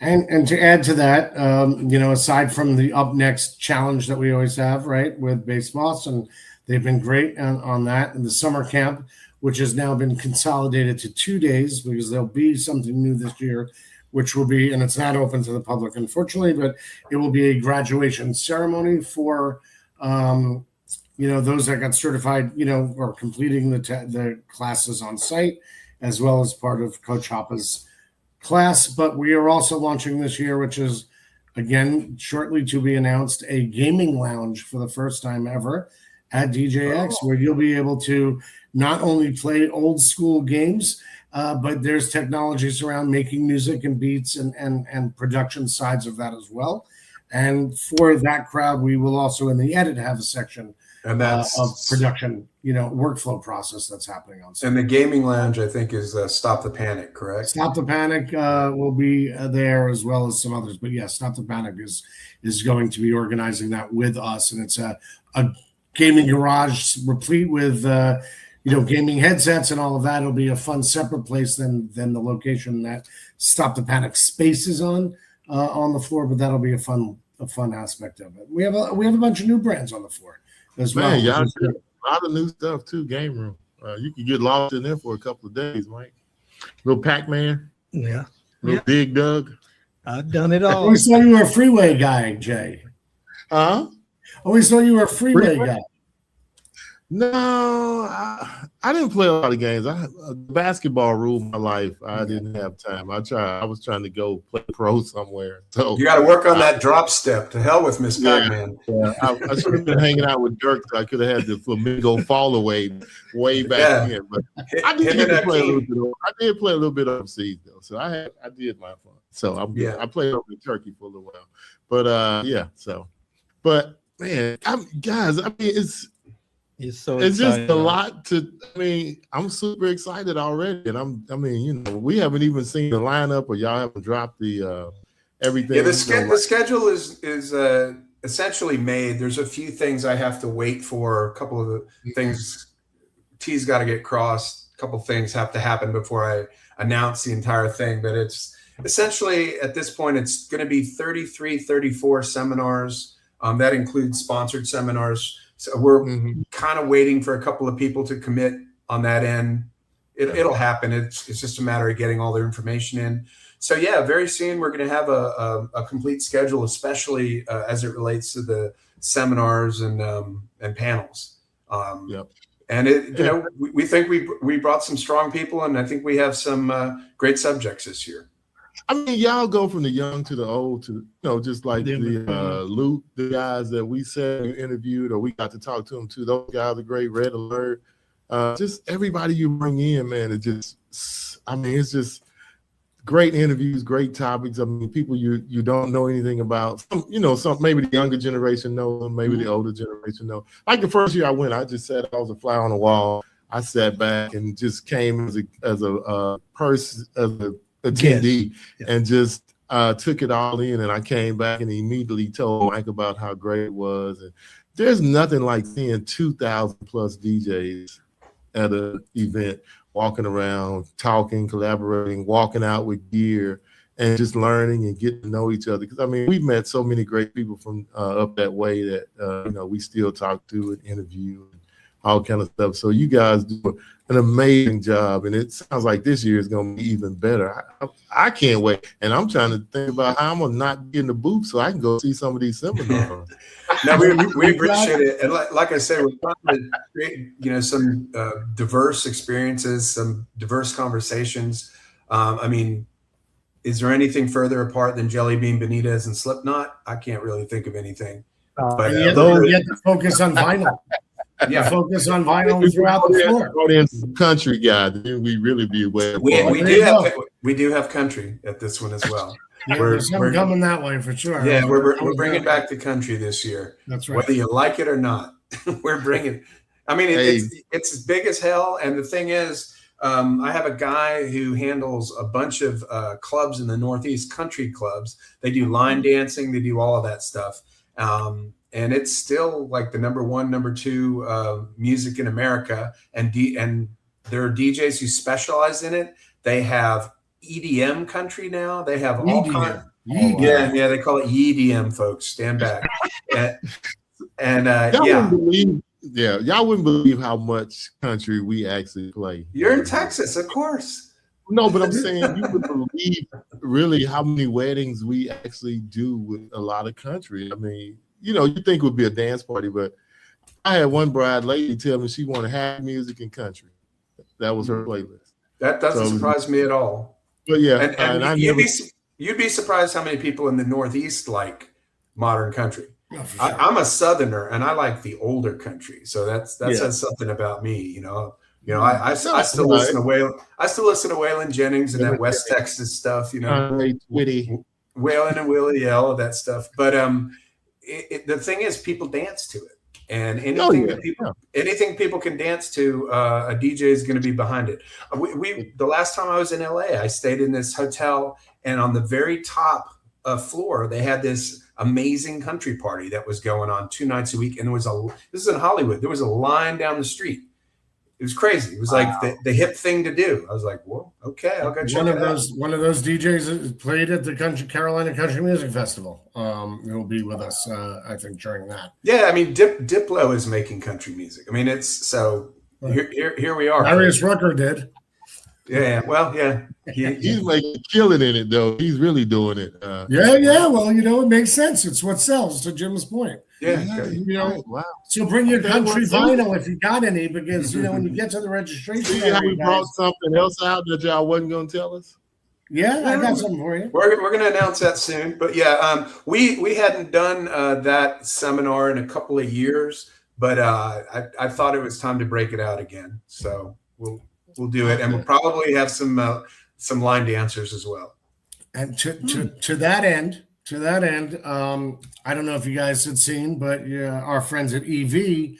And to add to that, aside from the Up Next challenge that we always have, right, with Bass Boss, and they've been great on that, and the summer camp, which has now been consolidated to 2 days because there'll be something new this year, which will be, and it's not open to the public, unfortunately, but it will be a graduation ceremony for, those that got certified, or completing the classes on site, as well as part of Coach Hopa's class. But we are also launching this year, which is, again, shortly to be announced, a gaming lounge for the first time ever at DJX, where you'll be able to not only play old school games, but there's technologies around making music and beats and production sides of that as well. And for that crowd, we will also in the edit have a section and that's of production, workflow process that's happening on site. And the gaming lounge, I think, is Stop the Panic, correct? Stop the Panic will be there, as well as some others. But yeah, Stop the Panic is going to be organizing that with us, and it's a gaming garage replete with gaming headsets and all of that. It'll be a fun separate place than the location that Stop the Panic space is on the floor, but that'll be a fun aspect of it. We have a bunch of new brands on the floor as well. Man, y'all got a lot of new stuff too. Game room, you can get lost in there for a couple of days, Mike. Little Pac-Man, Yeah. little Big Doug. I've done it I all. always thought you were a freeway guy, Jay. Huh? Always thought you were a freeway guy. No, I didn't play a lot of games. Basketball ruled my life. I didn't have time. I was trying to go play pro somewhere. So You got to work on that drop step. To hell with Miss Pac-Man. yeah, I should have been hanging out with Dirk. So I could have had the flamingo fall away way back then. But I did get to play a little bit. I did play a little bit overseas though, so I did my fun. So I played over in Turkey for a little while. But yeah, so, but man, guys, I mean, it's so it's just exciting. a lot to. I mean, I'm super excited already, and I mean, you know, we haven't even seen the lineup, or y'all haven't dropped the everything. Yeah, the schedule is essentially made. There's a few things I have to wait for. A couple of the things T's got to get crossed. A couple of things have to happen before I announce the entire thing. But it's essentially at this point, it's going to be 33, 34 seminars. That includes sponsored seminars. So we're kind of waiting for a couple of people to commit on that end. It'll happen. It's just a matter of getting all their information in. So yeah, very soon we're going to have a complete schedule, especially as it relates to the seminars and panels. And we think we brought some strong people, and I think we have some great subjects this year. I mean, y'all go from the young to the old to, just like Luke, the guys that we said we interviewed or we got to talk to them too. Those guys are great. Red Alert, just everybody you bring in, man. It's just great interviews, great topics. I mean, people you don't know anything about. Some maybe the younger generation know them, maybe the older generation know. Like the first year I went, I just said I was a fly on the wall. I sat back and just came as a person, as a attendee, and just took it all in. And I came back and immediately told Mike about how great it was. And there's nothing like seeing 2,000 plus DJs at an event, walking around, talking, collaborating, walking out with gear, and just learning and getting to know each other. Because I mean, we've met so many great people from up that way that we still talk to and interview and all kind of stuff. So you guys do an amazing job, and it sounds like this year is going to be even better. I can't wait, and I'm trying to think about how I'm going to not be in the booth so I can go see some of these seminars. No, we appreciate it, and like I said, we're trying to create some diverse experiences, some diverse conversations. I mean, is there anything further apart than Jelly Bean, Benitez, and Slipknot? I can't really think of anything. But you have to focus on vinyl. Yeah, focus on vinyl throughout the floor. Audience country guy, then we really be aware. We do have country at this one as well. Yeah, we're coming that way for sure. Yeah, we're bringing back the country this year. That's right. Whether you like it or not, we're bringing. I mean, it's as big as hell. And the thing is, I have a guy who handles a bunch of clubs in the Northeast, country clubs. They do line dancing. They do all of that stuff. And it's still like the number one, number two music in America. And there are DJs who specialize in it. They have EDM country now. They have all kinds. Yeah, they call it EDM, folks. Stand back. Y'all wouldn't believe how much country we actually play. You're in Texas, of course. No, but I'm saying you would believe really how many weddings we actually do with a lot of country. I mean, you think it would be a dance party, but I had one bride lady tell me she wanted half music and country. That was her playlist. That doesn't surprise me at all. But yeah, and you'd be surprised how many people in the Northeast like modern country. Oh, sure. I'm a Southerner, and I like the older country, so that says something about me. I still listen to Waylon Jennings and that West Texas stuff. Witty, Waylon and Willie, all of that stuff. But the thing is, people dance to it, and anything people can dance to, a DJ is going to be behind it. The last time I was in LA, I stayed in this hotel, and on the very top floor, they had this amazing country party that was going on 2 nights a week, and this is in Hollywood. There was a line down the street. It was crazy. It was like the hip thing to do. I was like, well, okay, I'll go check it out. One of those DJs played at the Carolina Country Music Festival. He'll be with us, I think, during that. Yeah, I mean, Diplo is making country music. I mean, it's so here we are. Darius Rucker did. Yeah, well, yeah. He's killing in it, though. He's really doing it. Yeah. Well, it makes sense. It's what sells, to Jim's point. Yeah. Wow. So bring your country vinyl if you got any, because when you get to the registration, see how we brought something else out that y'all wasn't going to tell us. Yeah, I got something for you. We're going to announce that soon. But yeah, we hadn't done that seminar in a couple of years, but I thought it was time to break it out again. So we'll do it, and we'll probably have some line dancers as well. And to that end, to that end, I don't know if you guys had seen, but our friends at EV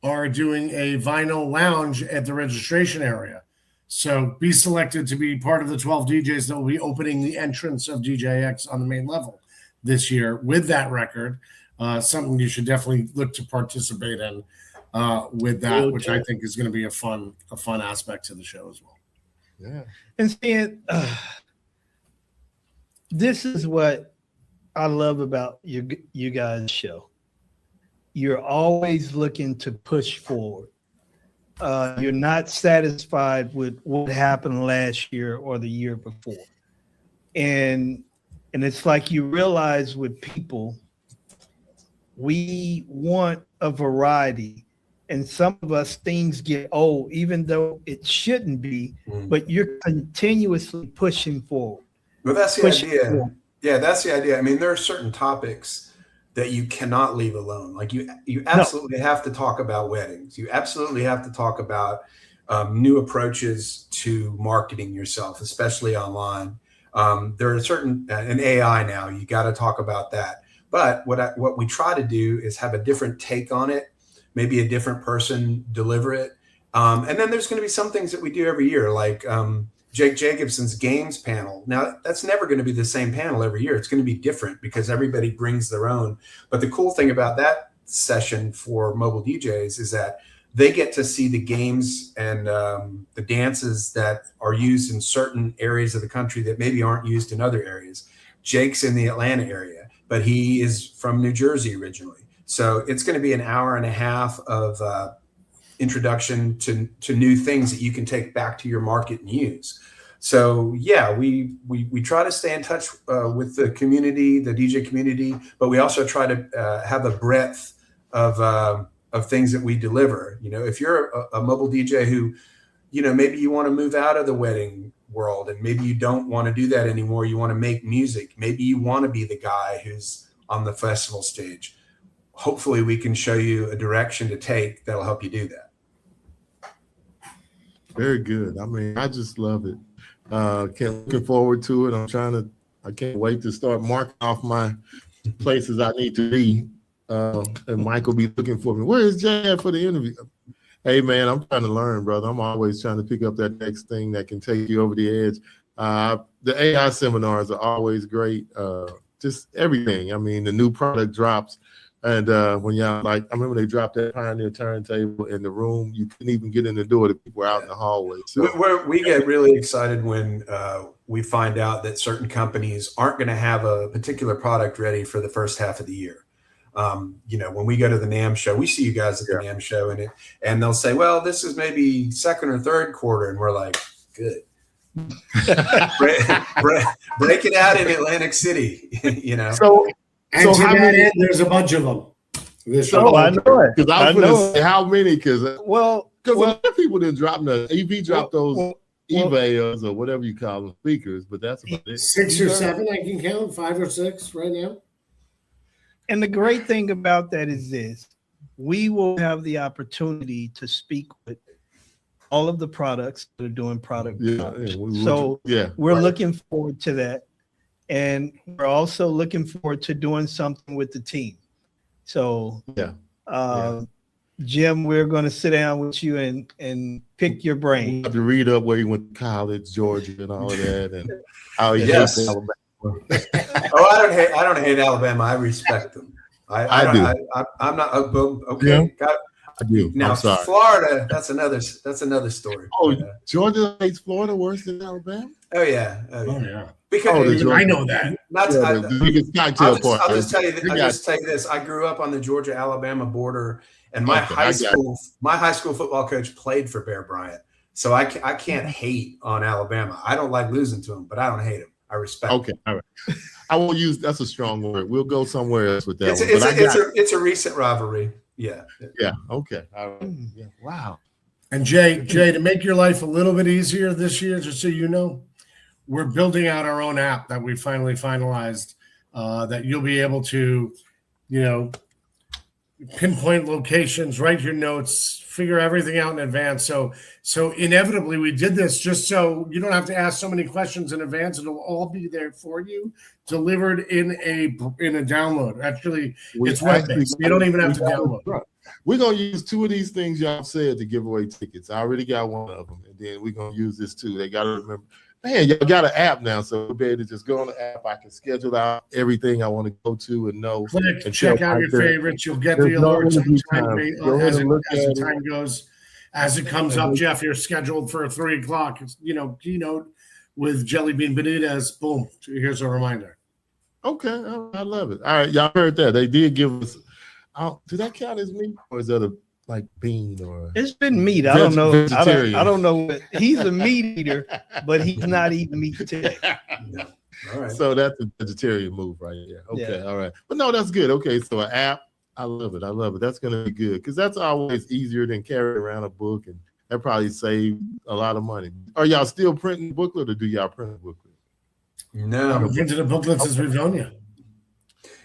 are doing a vinyl lounge at the registration area. So be selected to be part of the 12 DJs that will be opening the entrance of DJX on the main level this year with that record. Something you should definitely look to participate in with that, which I think is going to be a fun aspect to the show as well. Yeah. And seeing, this is what I love about you guys' show. You're always looking to push forward. You're not satisfied with what happened last year or the year before. And it's like you realize with people, we want a variety. And some of us, things get old, even though it shouldn't be, but you're continuously pushing forward. Well, that's the idea. Yeah, that's the idea. I mean, there are certain topics that you cannot leave alone. Like you absolutely have to talk about weddings. You absolutely have to talk about new approaches to marketing yourself, especially online. There are certain, and AI now, you got to talk about that. But what we try to do is have a different take on it, maybe a different person deliver it. And then there's going to be some things that we do every year, like Jake Jacobson's games panel. Now, that's never going to be the same panel every year. It's going to be different because everybody brings their own. But the cool thing about that session for mobile DJs is that they get to see the games and the dances that are used in certain areas of the country that maybe aren't used in other areas. Jake's in the Atlanta area, but he is from New Jersey originally. So it's going to be an hour and a half of introduction to new things that you can take back to your market and use. So yeah, we try to stay in touch with the community, the DJ community, but we also try to have a breadth of things that we deliver. You know, if you're a mobile DJ who, you know, maybe you want to move out of the wedding world and maybe you don't want to do that anymore. You want to make music. Maybe you want to be the guy who's on the festival stage. Hopefully we can show you a direction to take that'll help you do that. Very good. I mean, I just love it. Looking forward to it. I can't wait to start marking off my places I need to be. And Mike will be looking for me. Where is Jay at for the interview? Hey man, I'm trying to learn, brother. I'm always trying to pick up that next thing that can take you over the edge. The AI seminars are always great. Just everything. I mean, the new product drops. And when y'all, like, I remember they dropped that Pioneer turntable in the room. You couldn't even get in the door. The people were out in the hallway. So we get really excited when we find out that certain companies aren't going to have a particular product ready for the first half of the year. You know, when we go to the NAMM show, we see you guys at the NAMM show, and they'll say, well, this is maybe second or third quarter. And we're like, good. break it out in Atlantic City, you know. And to that end, there's a bunch of them. I know it. Because I was going to say how many, because a lot of people didn't drop nothing. EV dropped those EVAs or whatever you call them, speakers, but that's about it. 6 or 7, I can count, 5 or 6 right now. And the great thing about that is this: we will have the opportunity to speak with all of the products that are doing product. We're looking forward to that. And we're also looking forward to doing something with the team. So, Jim, we're going to sit down with you and pick your brain. We have to read up where he went to college, Georgia, and all of that, and how he hates Alabama. I don't hate Alabama. I respect them. I do. I'm not okay. Yeah. I do. Now, I'm sorry. Florida, that's another story. Oh, Georgia hates Florida worse than Alabama? Oh yeah. Because I know that. I'll just tell you this. I grew up on the Georgia-Alabama border, and my high school football coach played for Bear Bryant. So I can't hate on Alabama. I don't like losing to him, but I don't hate him. I respect him. Okay, all right. I won't use, that's a strong word. We'll go somewhere else with that. It's a recent rivalry. Yeah. Yeah. Okay. All right. Yeah. Wow. And Jay, to make your life a little bit easier this year, just so you know, we're building out our own app that we finally finalized that you'll be able to, you know, pinpoint locations, write your notes, figure everything out in advance. So inevitably we did this just so you don't have to ask so many questions in advance. It'll all be there for you, delivered in a download. Actually, it's web-based. You don't even have to download. We're going to use 2 of these things y'all said to give away tickets. I already got one of them, and then we're going to use this too. They got to remember. Man, y'all got an app now, so we'll be able to just go on the app. I can schedule out everything I want to go to and know. Click, and check out your favorites. You'll get the alerts as the time goes. As it comes up, Jeff, you're scheduled for 3 o'clock. Keynote with Jelly Bean Benitez. Boom. Here's a reminder. Okay, I love it. All right, y'all heard that. They did give us. Did that count as meat, or is that a bean or? It's been meat. I don't know. I don't know. He's a meat eater, but he's not eating meat today. No. All right. So that's a vegetarian move right here. Okay, all right. But no, that's good. Okay, so an app. I love it. That's gonna be good because that's always easier than carrying around a book, and that probably save a lot of money. Are y'all still printing the booklet, or do y'all print a booklet? No, I've printed a booklet since we've known you.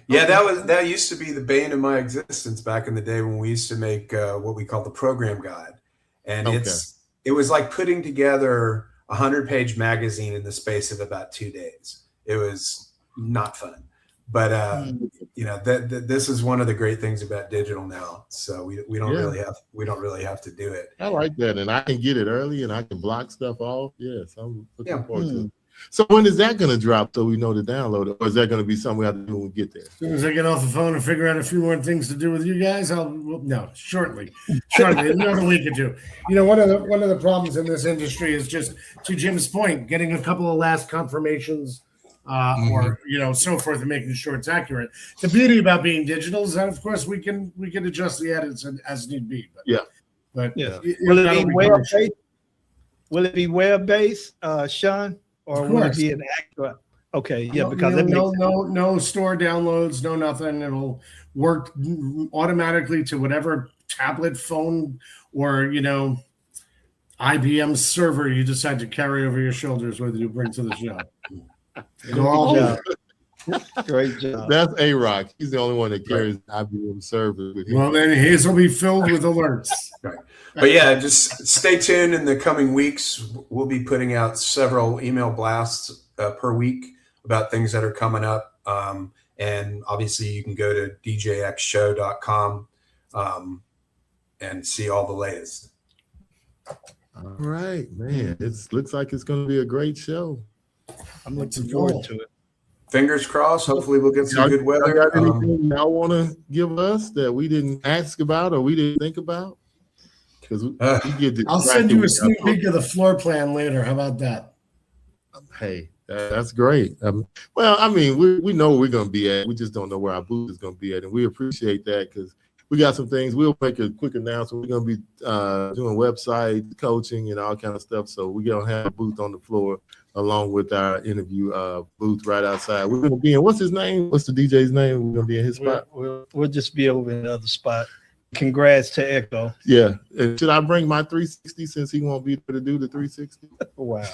Yeah, that used to be the bane of my existence back in the day when we used to make what we call the program guide, and it was like putting together a 100-page magazine in the space of about 2 days. It was not fun, but this is one of the great things about digital now. So we don't really have to do it. I like that, and I can get it early, and I can block stuff off. Yes, I'm looking forward to it. So when is that going to drop so we know to download it? Or is that going to be something we have to do when we get there? As soon as I get off the phone and figure out a few more things to do with you guys, shortly, another week or two. One of the problems in this industry is just, to Jim's point, getting a couple of last confirmations or so forth and making sure it's accurate. The beauty about being digital is that, of course, we can adjust the edits as need be. But Will it be web-based, Shawn? Or will it be an actual? Okay, yeah, because no store downloads, no nothing. It'll work automatically to whatever tablet, phone, or IBM server you decide to carry over your shoulders, whether you bring to the show. Great job. That's A-Rock. He's the only one that carries IBM server with him. Well, then his will be filled with alerts. Right. But yeah, just stay tuned in the coming weeks. We'll be putting out several email blasts per week about things that are coming up. And obviously you can go to DJXshow.com and see all the latest. All right, man. It looks like it's going to be a great show. I'm looking forward to it. Fingers crossed. Hopefully we'll get some good weather. Got anything y'all want to give us that we didn't ask about or we didn't think about? I'll send you a sneak peek of the floor plan later. How about that? Hey, that's great. We know where we're going to be at. We just don't know where our booth is going to be at. And we appreciate that because we got some things. We'll make a quick announcement. We're going to be doing website coaching and all kind of stuff. So we're going to have a booth on the floor along with our interview booth right outside. We're going to be in, what's his name? What's the DJ's name? We're going to be in his spot. We'll just be over in the other spot. Congrats to Echo. Yeah. And should I bring my 360 since he won't be there to do the 360? Wow.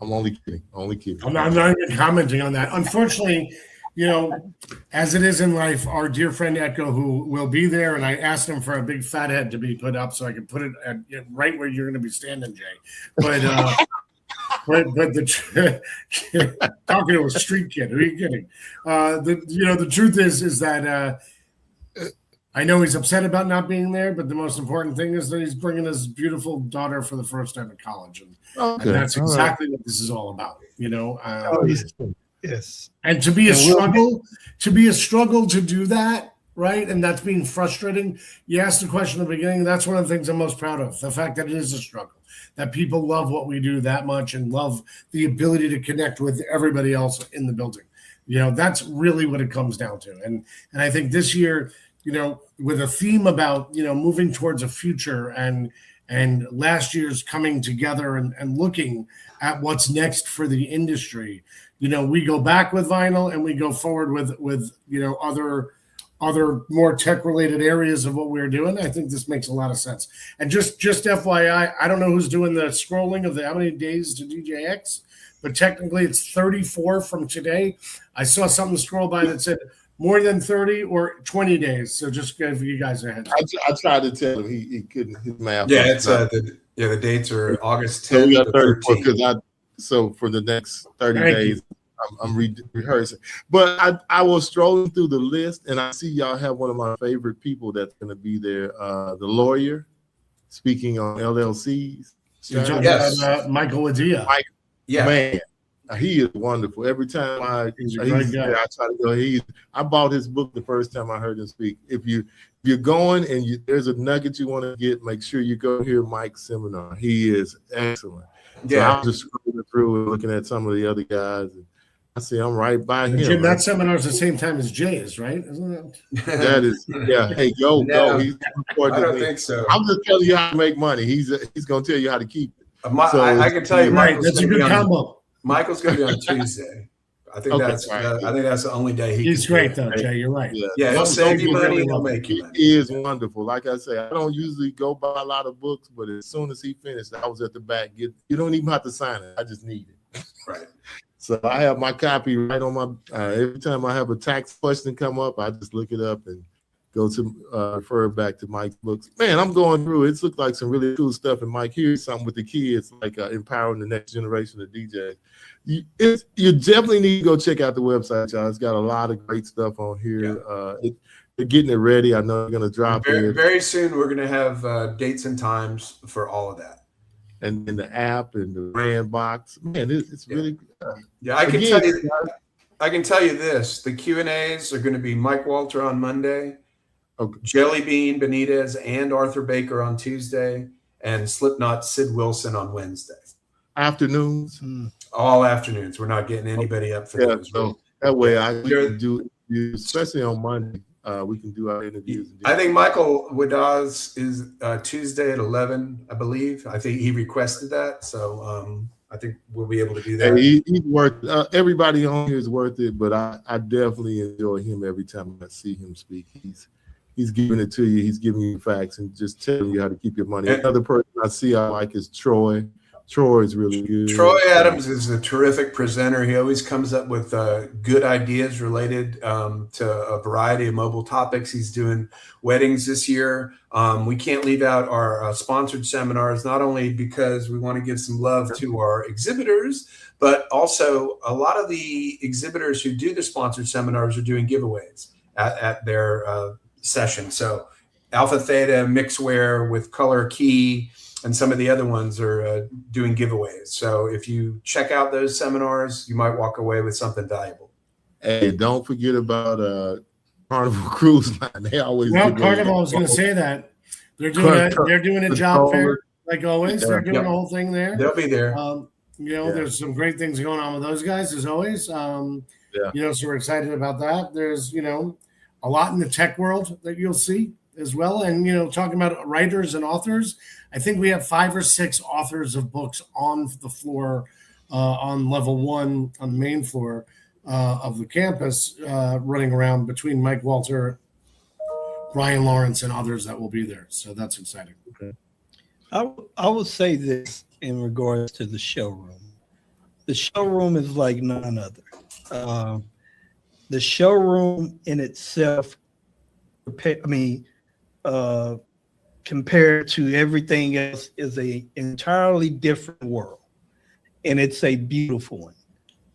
I'm only kidding. I'm not even commenting on that. Unfortunately, as it is in life, our dear friend Echo, who will be there, and I asked him for a big fat head to be put up so I could put it right where you're going to be standing, Jay. But talking to a street kid, who are you kidding? The truth is that I know he's upset about not being there, but the most important thing is that he's bringing his beautiful daughter for the first time at college, and that's exactly what this is all about. Yes. And to be a struggle to do that, right? And that's being frustrating. You asked the question at the beginning. That's one of the things I'm most proud of. The fact that it is a struggle, that people love what we do that much and love the ability to connect with everybody else in the building. That's really what it comes down to. And I think this year, with a theme about, moving towards a future and last year's coming together and looking at what's next for the industry, we go back with vinyl and we go forward with other more tech related areas of what we're doing. I think this makes a lot of sense. And just FYI, I don't know who's doing the scrolling of how many days to DJX, but technically it's 34 from today. I saw something scroll by that said more than 30 or 20 days. So just give you guys a heads up. I tried to tell him he couldn't. His math. Yeah, it's the dates are August 10th So we got to 34 13th. because so for the next 30 Thank days, I'm rehearsing. But I was strolling through the list, and I see y'all have one of my favorite people that's going to be there, the lawyer speaking on LLCs. You're talking Yes. about Michael Adia. Yeah. Man, he is wonderful. Every time He's a great guy. I try to go. I bought his book the first time I heard him speak. If you're going and there's a nugget you want to get, make sure you go hear Mike's seminar. He is excellent. Yeah. So I was just scrolling through and looking at some of the other guys, and I see I'm right by him. Jim, right? that seminar's the same time as Jay's, right? Isn't it? That is, yeah. Hey, go. He's I don't think so. I'm just telling you how to make money. He's going to tell you how to keep it. I can tell you, Right, that's a good combo. Michael's going to be on Tuesday. I think Okay, that's right. I think that's the only day He's can great, do it. though, Jay. You're right. Yeah, he'll save you money and he'll make you He money. is wonderful. Like I say, I don't usually go buy a lot of books, but as soon as he finished, I was at the back. You don't even have to sign it. I just need it. Right. So I have my copy right on my. Every time I have a tax question come up, I just look it up and go to refer back to Mike's books. Man, I'm going through it. It's looked like some really cool stuff. And Mike, here's something with the kids, like empowering the next generation of DJs. You definitely need to go check out the website, y'all. It's got a lot of great stuff on here. Yeah. They're getting it ready. I know they're going to drop it. Very soon, we're going to have dates and times for all of that. And in the app and the brand box, man, it's really good. Yeah, I can tell you this: the Q&As are going to be Mike Walter on Monday, Jelly Bean Benitez and Arthur Baker on Tuesday, and Slipknot Sid Wilson on Wednesday. Afternoons, all afternoons. We're not getting anybody up for those. So that way we can do, especially on Monday. We can do our interviews. I think Michael Wadaz is Tuesday at 11, I believe. I think he requested that, so I think we'll be able to do that. Hey, he's worth it. Everybody on here is worth it, but I definitely enjoy him every time I see him speak. He's giving it to you. He's giving you facts and just telling you how to keep your money. Another person I see I like is Troy. Troy is really good. Troy Adams is a terrific presenter. He always comes up with good ideas related to a variety of mobile topics. He's doing weddings this year. We can't leave out our sponsored seminars, not only because we want to give some love to our exhibitors, but also a lot of the exhibitors who do the sponsored seminars are doing giveaways at their session. So Alpha Theta Mixware with Color Key and some of the other ones are doing giveaways. So if you check out those seminars, you might walk away with something valuable. Hey, don't forget about Carnival Cruise Line. They always Carnival. I was going to say that they're doing a job fair like always. They're doing the whole thing there. They'll be there. There's some great things going on with those guys as always. So we're excited about that. There's a lot in the tech world that you'll see as well. And, talking about writers and authors, I think we have 5 or 6 authors of books on the floor on level 1 on the main floor of the campus running around between Mike Walter, Brian Lawrence, and others that will be there. So that's exciting. Okay. I will say this in regards to the showroom. The showroom is like none other. The showroom in itself, compared to everything else, is a entirely different world, and it's a beautiful one.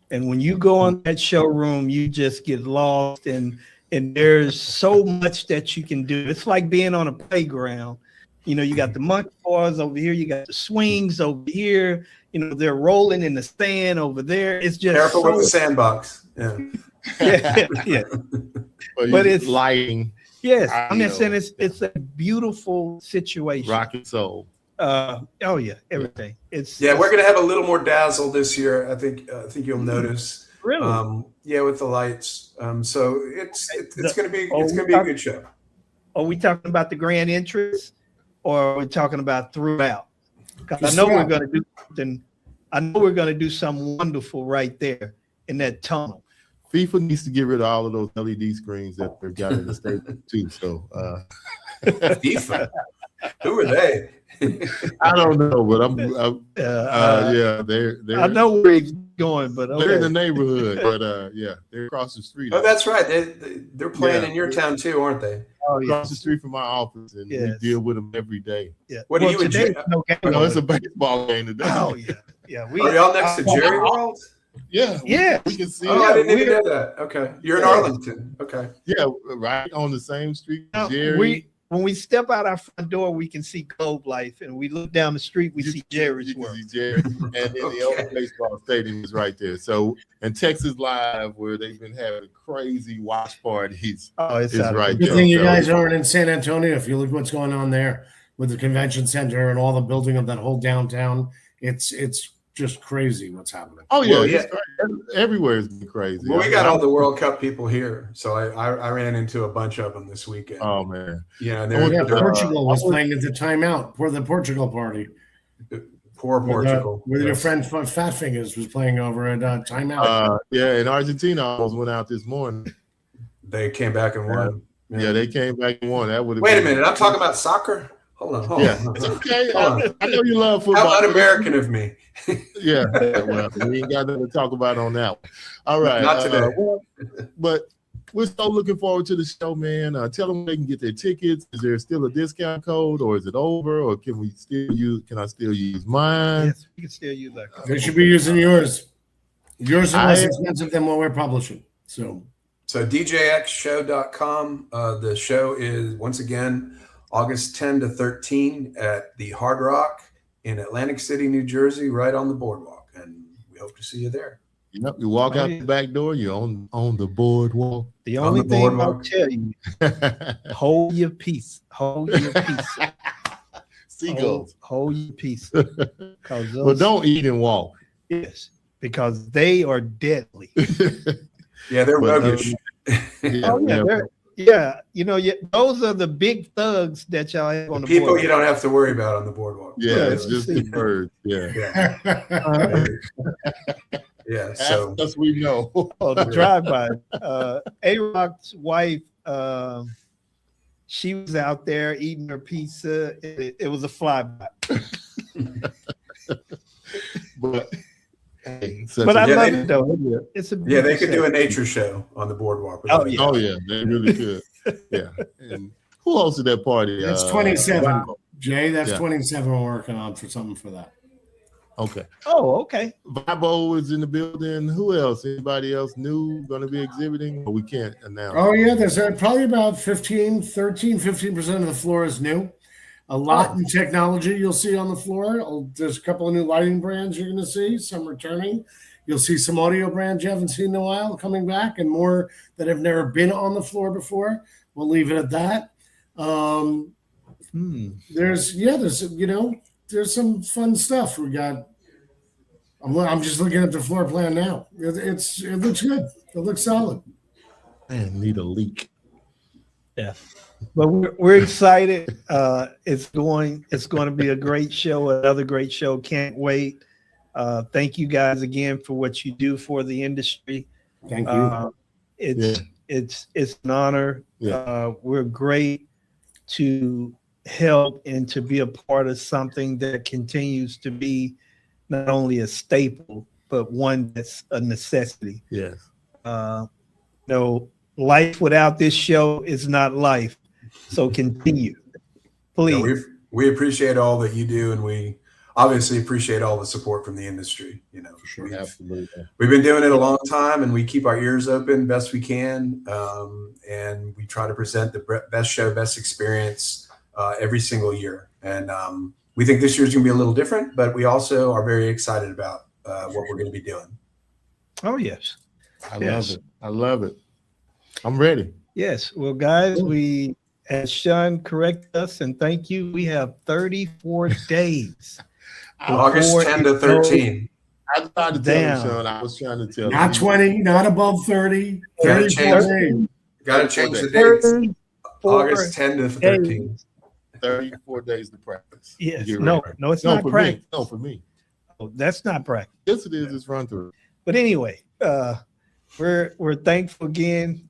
And when you go on that showroom, you just get lost, and there's so much that you can do. It's like being on a playground. You got the monkey bars over here, you got the swings over here. They're rolling in the sand over there. It's just careful with the sandbox. Yeah. yeah. But it's lighting. Yes, I'm just saying it's a beautiful situation. Rock and soul. Everything. We're gonna have a little more dazzle this year. I think you'll notice. Really? With the lights. So it's gonna be a good show. Are we talking about the grand entrance, or are we talking about throughout? Because I know we're gonna do something. I know we're gonna do something wonderful right there in that tunnel. FIFA needs to get rid of all of those LED screens that they've got in the stadium too. So FIFA, who are they? I don't know, but yeah, they're I know where he's going, but they're in the neighborhood. But yeah, they're across the street. Oh, that's right. They're playing Yeah. in your town too, aren't they? Oh, Across the street from my office, and we Yes. deal with them every day. Yeah. What do you and today? Jay- No game. No, it's a baseball game today. Oh yeah, yeah. Are y'all next to Jerry World? Yeah, Yeah. we can see. Oh, I didn't even we're- know that. Okay, you're in Yeah. Arlington. Okay. Yeah, right on the same street. Now, Jerry. when we step out our front door, we can see Globe Life, and we look down the street, we see Jerry's You can World. see Jerry, and then the old baseball stadium is right there. So, and Texas Live, where they've been having crazy watch parties, Oh, it's is out right Good there. thing you So- guys aren't in San Antonio. If you look what's going on there with the convention center and all the building of that whole downtown, it's just crazy what's happening. Oh yeah, Well, yeah. everywhere has been crazy. Well, we got all the World Cup people here, so I ran into a bunch of them this weekend. Oh man, Yeah, Oh, they're Yeah, yeah. Portugal was playing at the timeout for the Portugal party. poor Portugal. With your Yes. friend Fat Fingers was playing over at timeout. yeah, and Argentina almost went out this morning. They came back and won. Yeah, they came back and won. That would have. Wait a minute, I'm talking about soccer. Hold on. Yeah, it's okay. I know you love football. How un-American of me. Yeah, well, we ain't got nothing to talk about on that one. All right, Not today. but we're so looking forward to the show, man. Tell them they can get their tickets. Is there still a discount code, or is it over, or can we still use? Can I still use mine? Yes, we can still use that. They should be using yours. Yours is less I- expensive than what we're publishing. So DJXshow.com. The show is once again August 10 to 13 at the Hard Rock in Atlantic City, New Jersey, right on the boardwalk. And we hope to see you there. Yep, you walk out the back door, you're on the boardwalk. The On only the thing I'll boardwalk. tell you, hold your peace. Hold your peace. Seagulls. Hold your peace. 'Cause But those- don't eat and walk. Yes, because they are deadly. Yeah, they're But, roguish. Oh yeah, yeah. You know, those are the big thugs that y'all have on the People board. you don't have to worry about on the boardwalk. yeah, it's Yeah. just the birds. Yeah. Yeah. Yeah. So As we know. Oh, the drive-by. A-Rock's wife, she was out there eating her pizza. It was a flyby. But hey, But I Yeah, love they- it though. It's a yeah, they beautiful could do show. a nature show on the boardwalk. Oh, yeah. oh yeah, they really could. Yeah. And who hosted that party? That's 27. Wow. Jay, that's Yeah. 27 we're working on for something for that. Okay. Oh, okay. Vibo is in the building. Who else? Anybody else new going to be exhibiting? Or we can't announce. Oh, yeah, there's probably about 15% of the floor is new. A lot in technology you'll see on the floor. There's a couple of new lighting brands you're going to see, some returning. You'll see some audio brands you haven't seen in a while coming back, and more that have never been on the floor before. We'll leave it at that. There's some fun stuff. We got. I'm just looking at the floor plan now. It looks good. It looks solid. Man, need a leak. Yeah. But we're excited. It's going to be a great show, another great show. Can't wait. Thank you guys again for what you do for the industry. Thank you. It's an honor. Yeah. We're great to help and to be a part of something that continues to be not only a staple, but one that's a necessity. Yes. Life without this show is not life. So continue, please. Yeah, we appreciate all that you do, and we obviously appreciate all the support from the industry. For sure. Absolutely. We've been doing it a long time, and we keep our ears open best we can, and we try to present the best show, best experience every single year. And we think this year's going to be a little different, but we also are very excited about what we're going to be doing. Oh yes, I love it. I love it. I'm ready. yes. Well, guys, we, as Shawn corrected us, and thank you. We have 34 days. August 10 to 13. I tried to tell Damn. him, Shawn. I was trying to tell him. Not 20, not above 30. Gotta 34 change- days. Got to change the dates. 34 August 10 to 13. days. 34 days to practice. Yes. Get No, ready. no, it's No, not for practice. me. No, for me. Oh, that's not practice. Yes, it is. It's run through. But anyway, we're thankful again.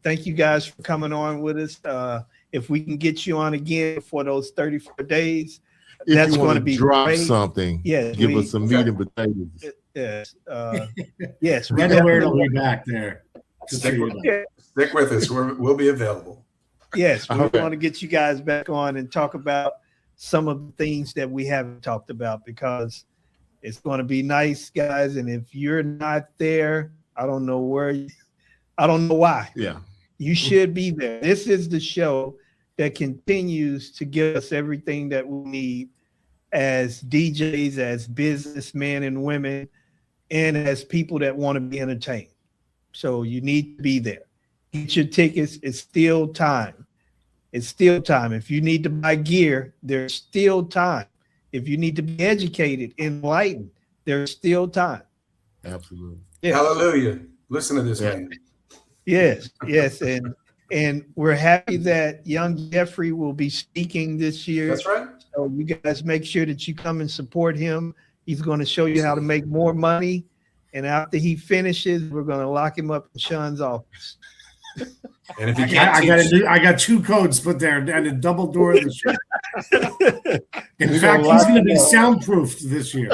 Thank you guys for coming on with us. If we can get you on again for those 34 days, if That's you going want to be drop great. something, Yes, give us some meat and potatoes. Yes, yes. we Red Alert definitely- will be back there. Just so you know. Yeah, Stick with us. We'll be available. yes, we Okay. want to get you guys back on and talk about some of the things that we haven't talked about, because it's going to be nice, guys. And if you're not there, I don't know why. Yeah. You should be there. This is the show that continues to give us everything that we need as DJs, as businessmen and women, and as people that want to be entertained. So you need to be there. Get your tickets. It's still time. It's still time. If you need to buy gear, there's still time. If you need to be educated, enlightened, there's still time. Absolutely. Yes. Hallelujah. Listen to this Yeah. man. Yes, yes. And we're happy that young Jeffrey will be speaking this year. That's right. So you guys make sure that you come and support him. He's going to show you how to make more money. And after he finishes, we're going to lock him up in Shawn's office. And if you can't I got 2 codes put there and a double door this year. In We're fact, gonna he's going to lock be him soundproofed this year.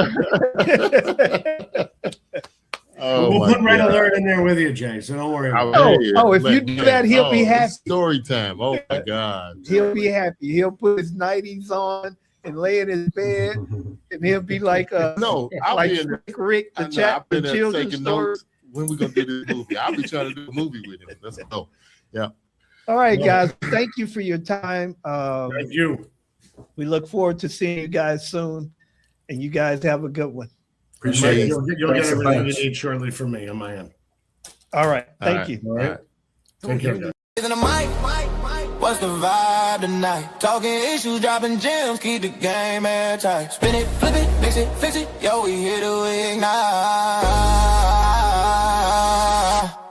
Oh, We'll my put Red God. Alert in there with you, Jay. So don't worry about it. if you do that, he'll be happy. Story time. Oh my God. He'll be happy. He'll put his nighties on and lay in his bed, and he'll be like No, I'll like be in there. Rick, I the know, I've been the there children's taking story. notes. When we gonna do this movie? I'll be trying to do a movie with him. Let's go. Yeah. All right, guys. Thank you for your time. Thank you. We look forward to seeing you guys soon, and you guys have a good one. appreciate it. You'll get Thanks a everything bunch. you need shortly from me on my end. All right. All Thank right. you. All right. Take care, guys. In the mic, what's the vibe tonight? Talking issues, dropping gems, keep the game airtight. Spin it, flip it, mix it, fix it. Yo, we here to ignite.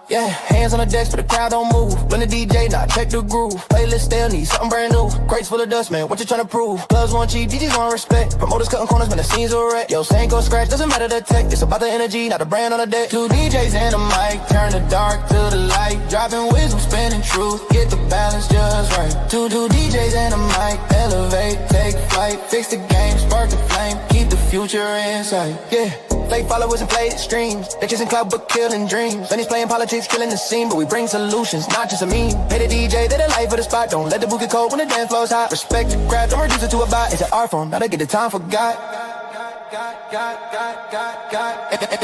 Yeah, hands on the decks, but the crowd don't move. When the DJ not check the groove. Playlist still need something brand new. Crates full of dust, man. What you tryna prove? Clubs want cheap, DJs want respect. Promoters cutting corners, man. The scenes are wrecked. Yo, Saint go scratch, doesn't matter the tech. It's about the energy, not the brand on the deck. 2 DJs and a mic, turn the dark to the light. Dropping wisdom, spinning truth, get the balance just right. 2 DJs and a mic, elevate, take flight, fix the game, spark the flame, keep the future in sight. Yeah. Fake followers and played streams. They chasing cloud but killing dreams. Benny's playing politics, killing the scene, but we bring solutions, not just a meme. Pay the DJ, they the life of the spot. Don't let the boot get cold when the dance floor's hot. Respect your craft, don't reduce it to a bot. It's an art form, now they get the time for God.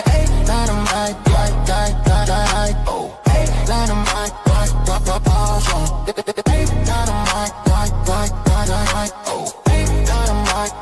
Hey, dynamite, oh, hey, dynamite, hey, dynamite, oh, hey, dynamite,